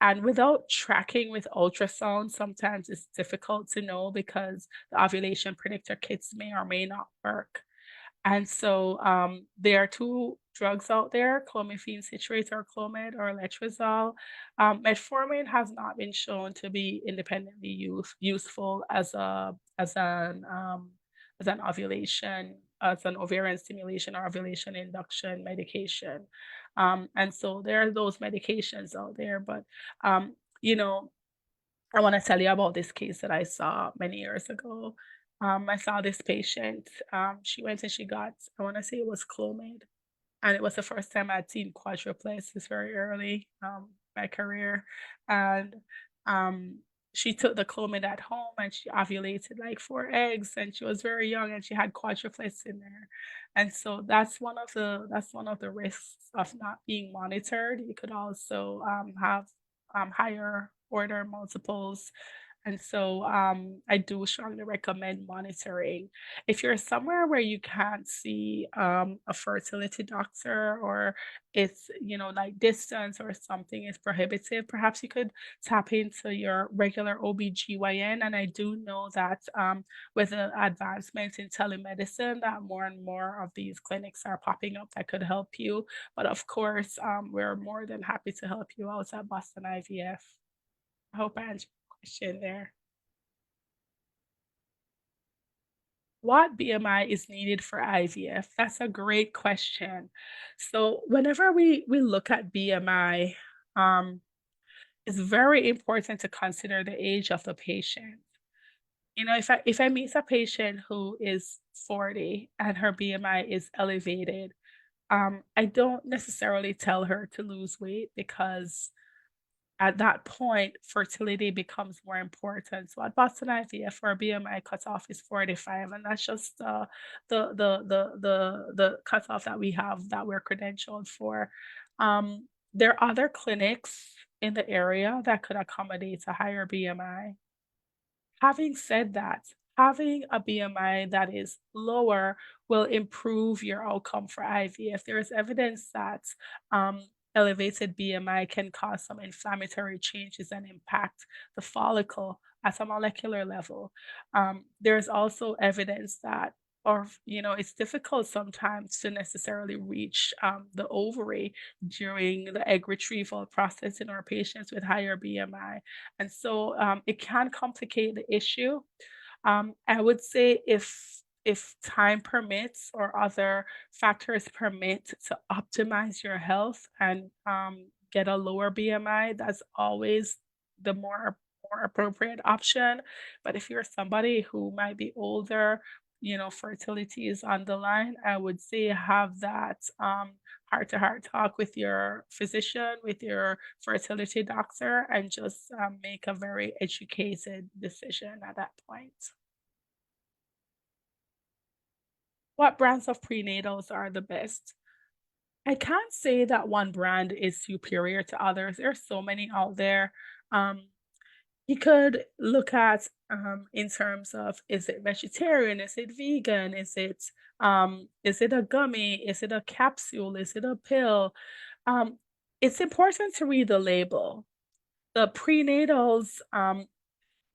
And without tracking with ultrasound, sometimes it's difficult to know because the ovulation predictor kits may or may not work. And so there are two drugs out there, clomiphene citrate or Clomid or letrozole. Metformin has not been shown to be independently useful as an ovulation, as an ovarian stimulation or ovulation induction medication. And so there are those medications out there, but you know, I want to tell you about this case that I saw many years ago. I saw this patient. She went and she got, I want to say it was Clomid. And it was the first time I'd seen quadruplets. It's very early my career. And um, she took the Clomid at home and she ovulated like 4 eggs and she was very young and she had quadruplets in there. And so that's one of the risks of not being monitored. You could also have higher order multiples. And so I do strongly recommend monitoring. If you're somewhere where you can't see a fertility doctor, or it's, like distance or something is prohibitive, perhaps you could tap into your regular OBGYN. And I do know that with the advancements in telemedicine, that more and more of these clinics are popping up that could help you. But of course, we're more than happy to help you out at Boston IVF. I hope I answered your question there. What BMI is needed for IVF? That's a great question. So whenever we look at BMI, um, it's very important to consider the age of the patient. If I meet a patient who is 40 and her BMI is elevated, I don't necessarily tell her to lose weight, because at that point, fertility becomes more important. So at Boston IVF, our BMI cutoff is 45, and that's just the cutoff that we have, that we're credentialed for. There are other clinics in the area that could accommodate a higher BMI. Having said that, having a BMI that is lower will improve your outcome for IVF. There is evidence that elevated BMI can cause some inflammatory changes and impact the follicle at a molecular level. There's also evidence that, it's difficult sometimes to necessarily reach the ovary during the egg retrieval process in our patients with higher BMI. And so it can complicate the issue. I would say, if time permits or other factors permit, to optimize your health and get a lower BMI, that's always the more appropriate option. But if you're somebody who might be older, fertility is on the line, I would say have that heart to heart talk with your physician, with your fertility doctor, and just make a very educated decision at that point. What brands of prenatals are the best? I can't say that one brand is superior to others. There's so many out there. Um, you could look at, in terms of, is it vegetarian? Is it vegan? Is it a gummy? Is it a capsule? Is it a pill? Um, it's important to read the label. The prenatals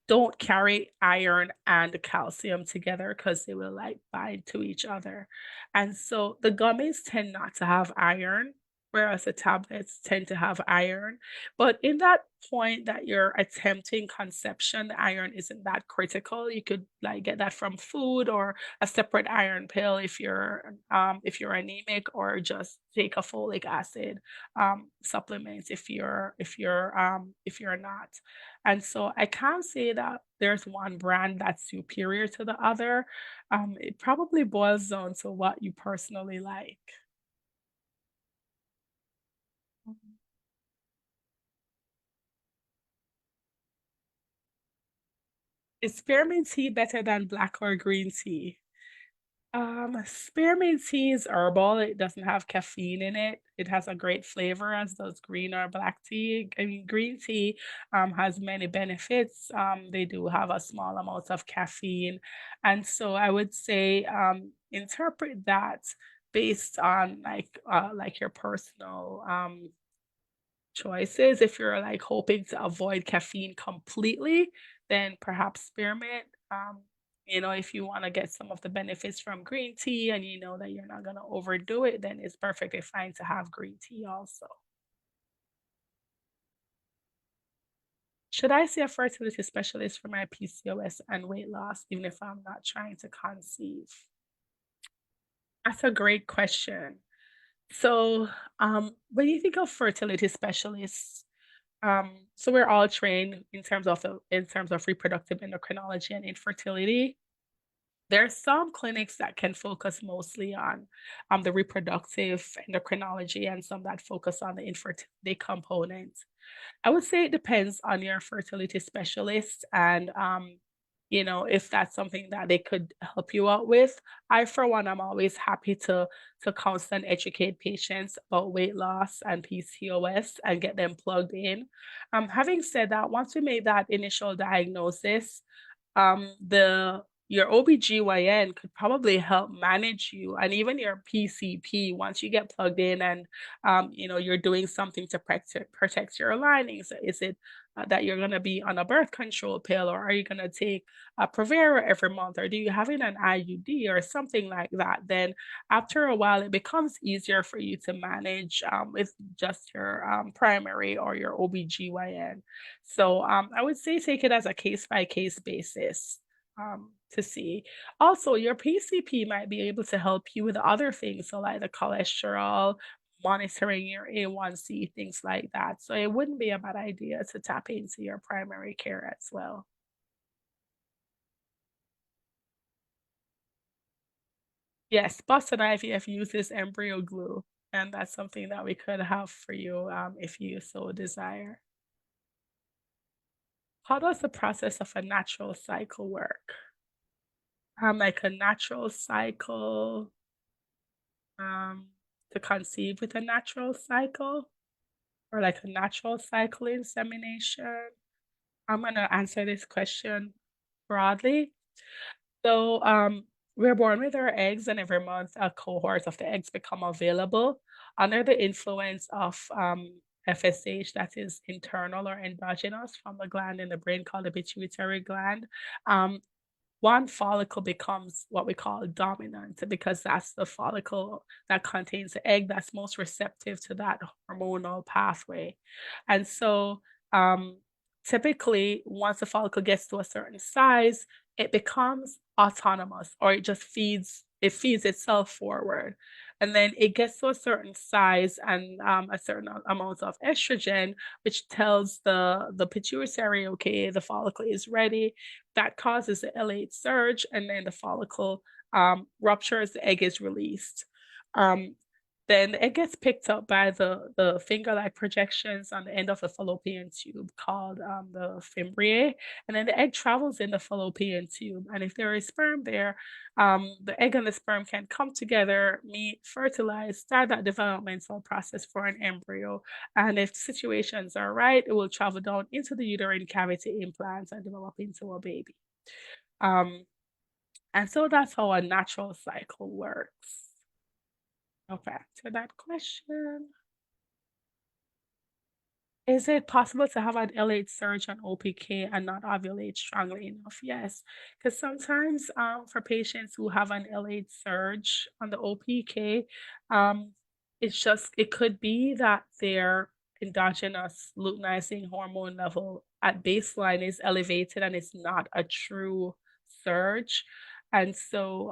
don't carry iron and calcium together because they will like bind to each other. And so the gummies tend not to have iron, whereas the tablets tend to have iron. But in that point that you're attempting conception, the iron isn't that critical. You could like get that from food, or a separate iron pill if you're anemic, or just take a folic acid supplement if you're not. And so I can't say that there's one brand that's superior to the other. It probably boils down to what you personally like. Mhm. Is spearmint tea better than black or green tea? Spearmint tea is herbal. It doesn't have caffeine in it. It has a great flavor, as does green or black tea. I mean, green tea has many benefits. They do have a small amount of caffeine. And so I would say interpret that based on like your personal choices. If you're like hoping to avoid caffeine completely, then perhaps spearmint. If you want to get some of the benefits from green tea and you know that you're not going to overdo it, then it's perfectly fine to have green tea also. Should I see a fertility specialist for my PCOS and weight loss, even if I'm not trying to conceive? That's a great question. So, when you think of fertility specialists, so we're all trained in terms of reproductive endocrinology and infertility. There are some clinics that can focus mostly on the reproductive endocrinology, and some that focus on the infertility component. I would say it depends on your fertility specialist and if that's something that they could help you out with. I, for one, I'm always happy to counsel and educate patients about weight loss and PCOS and get them plugged in. Having said that, once we make that initial diagnosis, the your OBGYN could probably help manage you and even your PCP once you get plugged in and you're doing something to protect your linings. Is it that you're going to be on a birth control pill, or are you going to take a Provera every month, or do you have an IUD or something like that? Then after a while it becomes easier for you to manage with just your primary or your OBGYN. So I would say take it as a case by case basis to see. Also, your PCP might be able to help you with other things, so like the cholesterol, monitoring your A1C, things like that. So it wouldn't be a bad idea to tap into your primary care as well. Yes, Boston IVF uses Embryo Glue, and that's something that we could have for you if you so desire. How does the process of a natural cycle work? Like a natural cycle, um, to conceive with a natural cycle, or like a natural cycle insemination. I'm gonna answer this question broadly. So, we're born with our eggs, and every month a cohort of the eggs become available under the influence of FSH, that is internal or endogenous from the gland in the brain called the pituitary gland. Um, One follicle becomes what we call dominant because that's the follicle that contains the egg that's most receptive to that hormonal pathway. And so, um, typically, once the follicle gets to a certain size, it becomes autonomous or it feeds itself forward. And then it gets to a certain size and a certain amount of estrogen, which tells the pituitary, okay, the follicle is ready. That causes the LH surge, and then the follicle ruptures, the egg is released. Um, then the egg gets picked up by the finger-like projections on the end of the fallopian tube called the fimbriae, and then the egg travels in the fallopian tube. And if there is sperm there, the egg and the sperm can come together, meet, fertilize, start that developmental process for an embryo. And if situations are right, it will travel down into the uterine cavity, implants, and develop into a baby. Um, and so that's how a natural cycle works. Okay, to that question. Is it possible to have an LH surge on OPK and not ovulate strongly enough? Yes, because sometimes for patients who have an LH surge on the OPK, um, it could be that their endogenous luteinizing hormone level at baseline is elevated and it's not a true surge. And so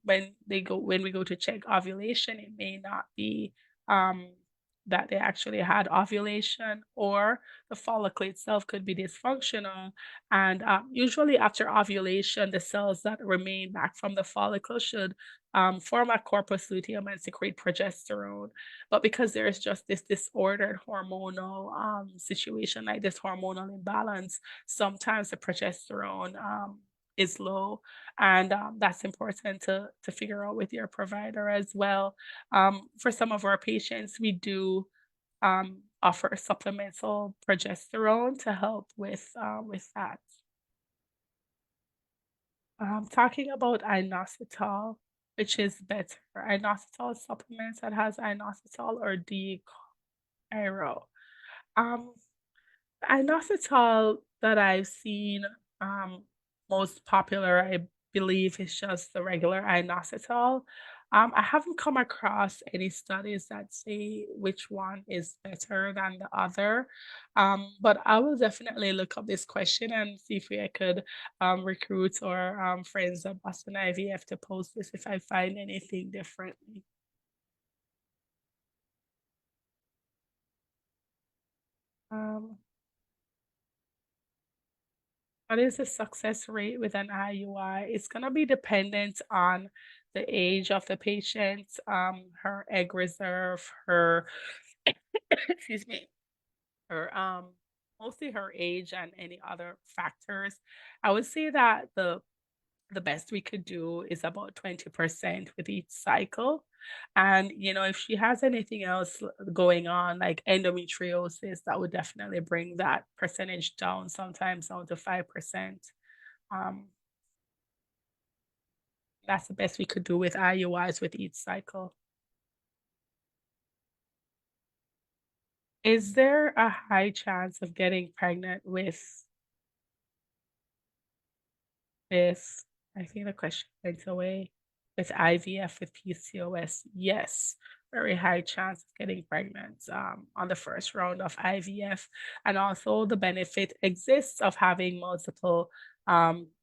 when we go to check ovulation, it may not be um that they actually had ovulation, or the follicle itself could be dysfunctional. And usually, after ovulation, the cells that remain back from the follicle should form a corpus luteum and secrete progesterone. But because there is just this disordered hormonal situation, like this hormonal imbalance, sometimes the progesterone is low, and that's important to figure out with your provider as well. For some of our patients, we do offer supplemental progesterone to help with that. Talking about inositol, which is better, inositol supplements that has inositol or D-Chiro. Um, Inositol that I've seen, most popular, I believe, is just the regular inositol. I haven't come across any studies that say which one is better than the other. But I will definitely look up this question and see if I could recruit or friends at Boston IVF to post this if I find anything differently. Um, What is the success rate with an IUI? It's going to be dependent on the age of the patient, her egg reserve, her, excuse me, or mostly her age and any other factors. I would say that the best we could do is about 20% with each cycle. And, if she has anything else going on, like endometriosis, that would definitely bring that percentage down, sometimes down to 5%. Um, that's the best we could do with IUIs with each cycle. Is there a high chance of getting pregnant with, I think the question went away, with IVF with PCOS? Yes, very high chance of getting pregnant on the first round of IVF. And also the benefit exists of having multiple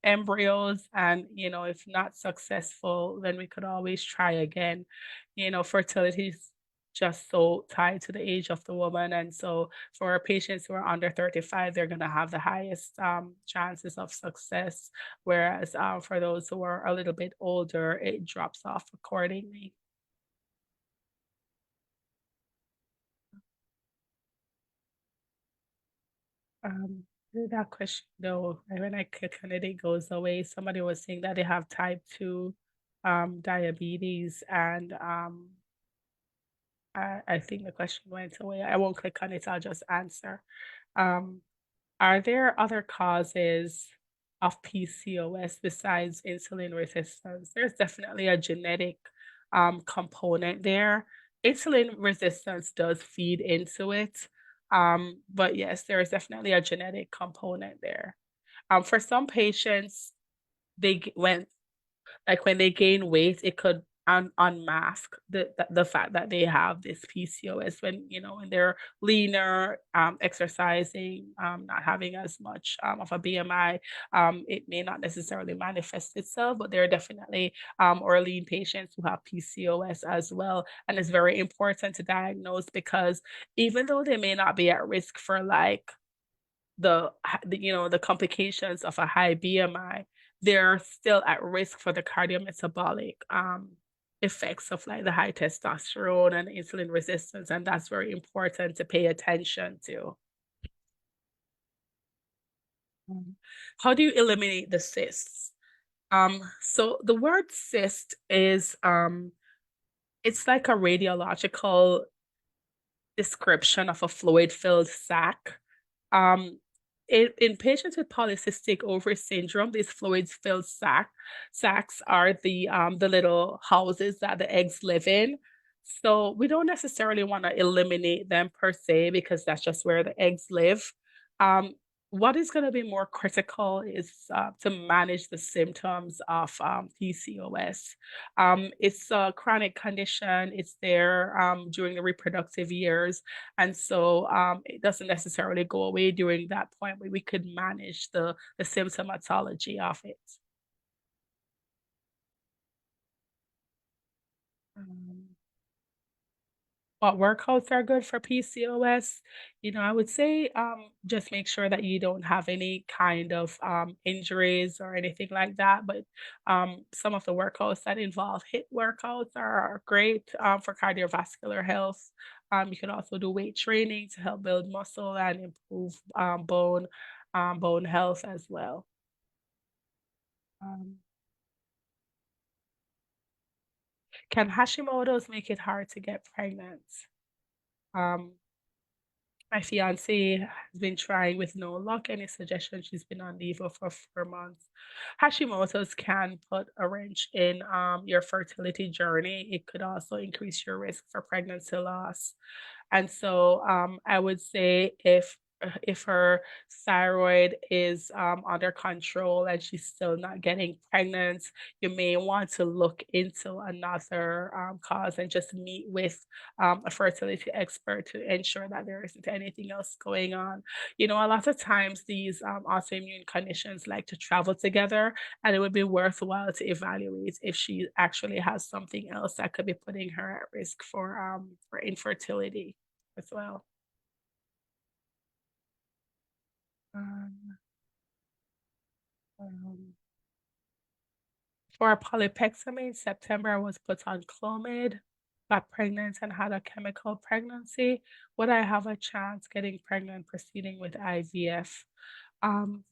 embryos. And, if not successful, then we could always try again. Fertility is just so tied to the age of the woman. And so for our patients who are under 35, they're going to have the highest chances of success. Whereas for those who are a little bit older, it drops off accordingly. Um, that question though, when I click on it, it goes away. Somebody was saying that they have type 2 diabetes, and I think the question went away. I won't click on it, I'll just answer. Um, Are there other causes of PCOS besides insulin resistance? There's definitely a genetic component there. Insulin resistance does feed into it. But yes, there is definitely a genetic component there. For some patients, when like when they gain weight, it could unmask the fact that they have this PCOS when when they're leaner, exercising, not having as much of a BMI. It may not necessarily manifest itself, but there are definitely or lean patients who have PCOS as well, and it's very important to diagnose because even though they may not be at risk for like the complications of a high BMI, they're still at risk for the cardiometabolic effects of like the high testosterone and insulin resistance, and that's very important to pay attention to. Mm. How do you eliminate the cysts? So the word cyst is it's like a radiological description of a fluid-filled sac. Um, in patients with polycystic ovary syndrome, these fluids filled sacs are the little houses that the eggs live in. So we don't necessarily want to eliminate them per se because that's just where the eggs live. Um, what is going to be more critical is to manage the symptoms of PCOS. It's a chronic condition. It's there during the reproductive years. And so it doesn't necessarily go away during that point, but we could manage the symptomatology of it. Um, what workouts are good for PCOS? I would say just make sure that you don't have any kind of injuries or anything like that. But some of the workouts that involve HIIT workouts are great for cardiovascular health. You can also do weight training to help build muscle and improve bone health as well. Um, can Hashimoto's make it hard to get pregnant? Um, My fiance has been trying with no luck. Any suggestion? She's been on leave for 4 months. Hashimoto's can put a wrench in your fertility journey. It could also increase your risk for pregnancy loss. And so I would say if her thyroid is under control and she's still not getting pregnant, you may want to look into another cause and just meet with a fertility expert to ensure that there isn't anything else going on. A lot of times these autoimmune conditions like to travel together, and it would be worthwhile to evaluate if she actually has something else that could be putting her at risk for infertility as well. Um, um, for polypexamy in September, I was put on Clomid. got pregnant and had a chemical pregnancy, would I have a chance getting pregnant proceeding with IVF? Um,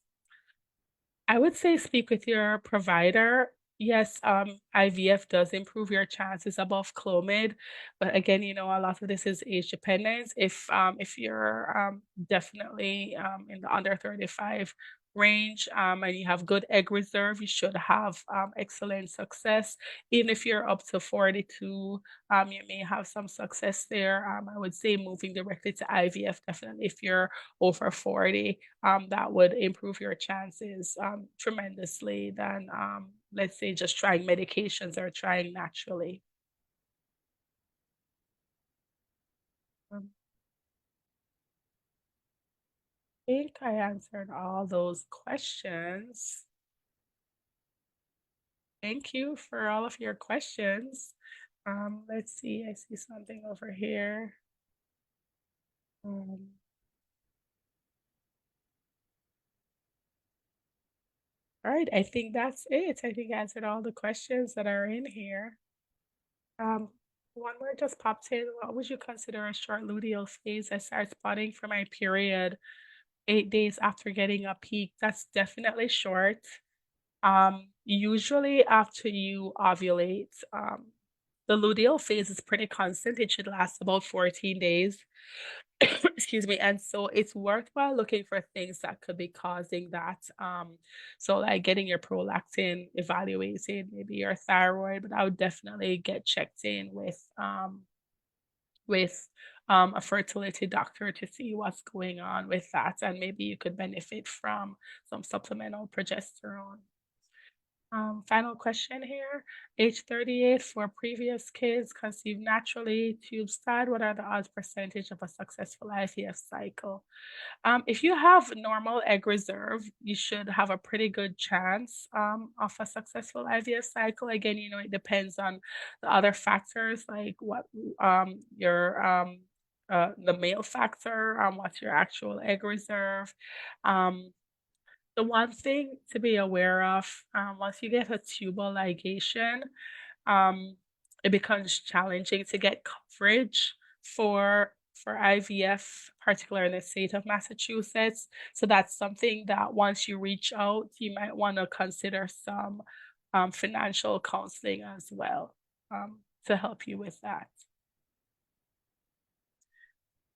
I would say speak with your provider. Yes, IVF does improve your chances above Clomid, but again, a lot of this is age dependent. If you're definitely in the under 35 range and you have good egg reserve, you should have excellent success. Even if you're up to 42, you may have some success there. I would say moving directly to IVF, definitely if you're over 40, that would improve your chances tremendously than, let's say, just trying medications or trying naturally. I think I answered all those questions. Thank you for all of your questions. Let's see, I see something over here. Um, all right, I think that's it. I think I answered all the questions that are in here. Um, One more just popped in. What would you consider a short luteal phase? I start spotting for my period 8 days after getting a peak. That's definitely short. Usually after you ovulate, the luteal phase is pretty constant. It should last about 14 days. Excuse me. And so it's worthwhile looking for things that could be causing that. So like getting your prolactin evaluated, maybe your thyroid, but I would definitely get checked in with a fertility doctor to see what's going on with that. And maybe you could benefit from some supplemental progesterone. Final question here. Age 38 for previous kids conceived naturally, tubes tied. What are the odds percentage of a successful IVF cycle? If you have normal egg reserve, you should have a pretty good chance of a successful IVF cycle. Again, it depends on the other factors like what your the male factor, what's your actual egg reserve. Um, the one thing to be aware of, once you get a tubal ligation, um, it becomes challenging to get coverage for IVF, particularly in the state of Massachusetts. So that's something that once you reach out, you might want to consider some financial counseling as well to help you with that.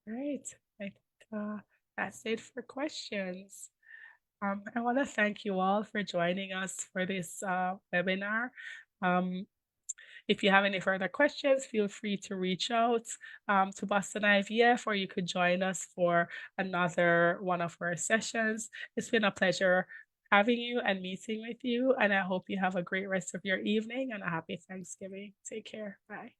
Right. I think that's it for questions. I want to thank you all for joining us for this webinar. Um, if you have any further questions, feel free to reach out to Boston IVF, or you could join us for another one of our sessions. It's been a pleasure having you and meeting with you, and I hope you have a great rest of your evening and a happy Thanksgiving. Take care. Bye.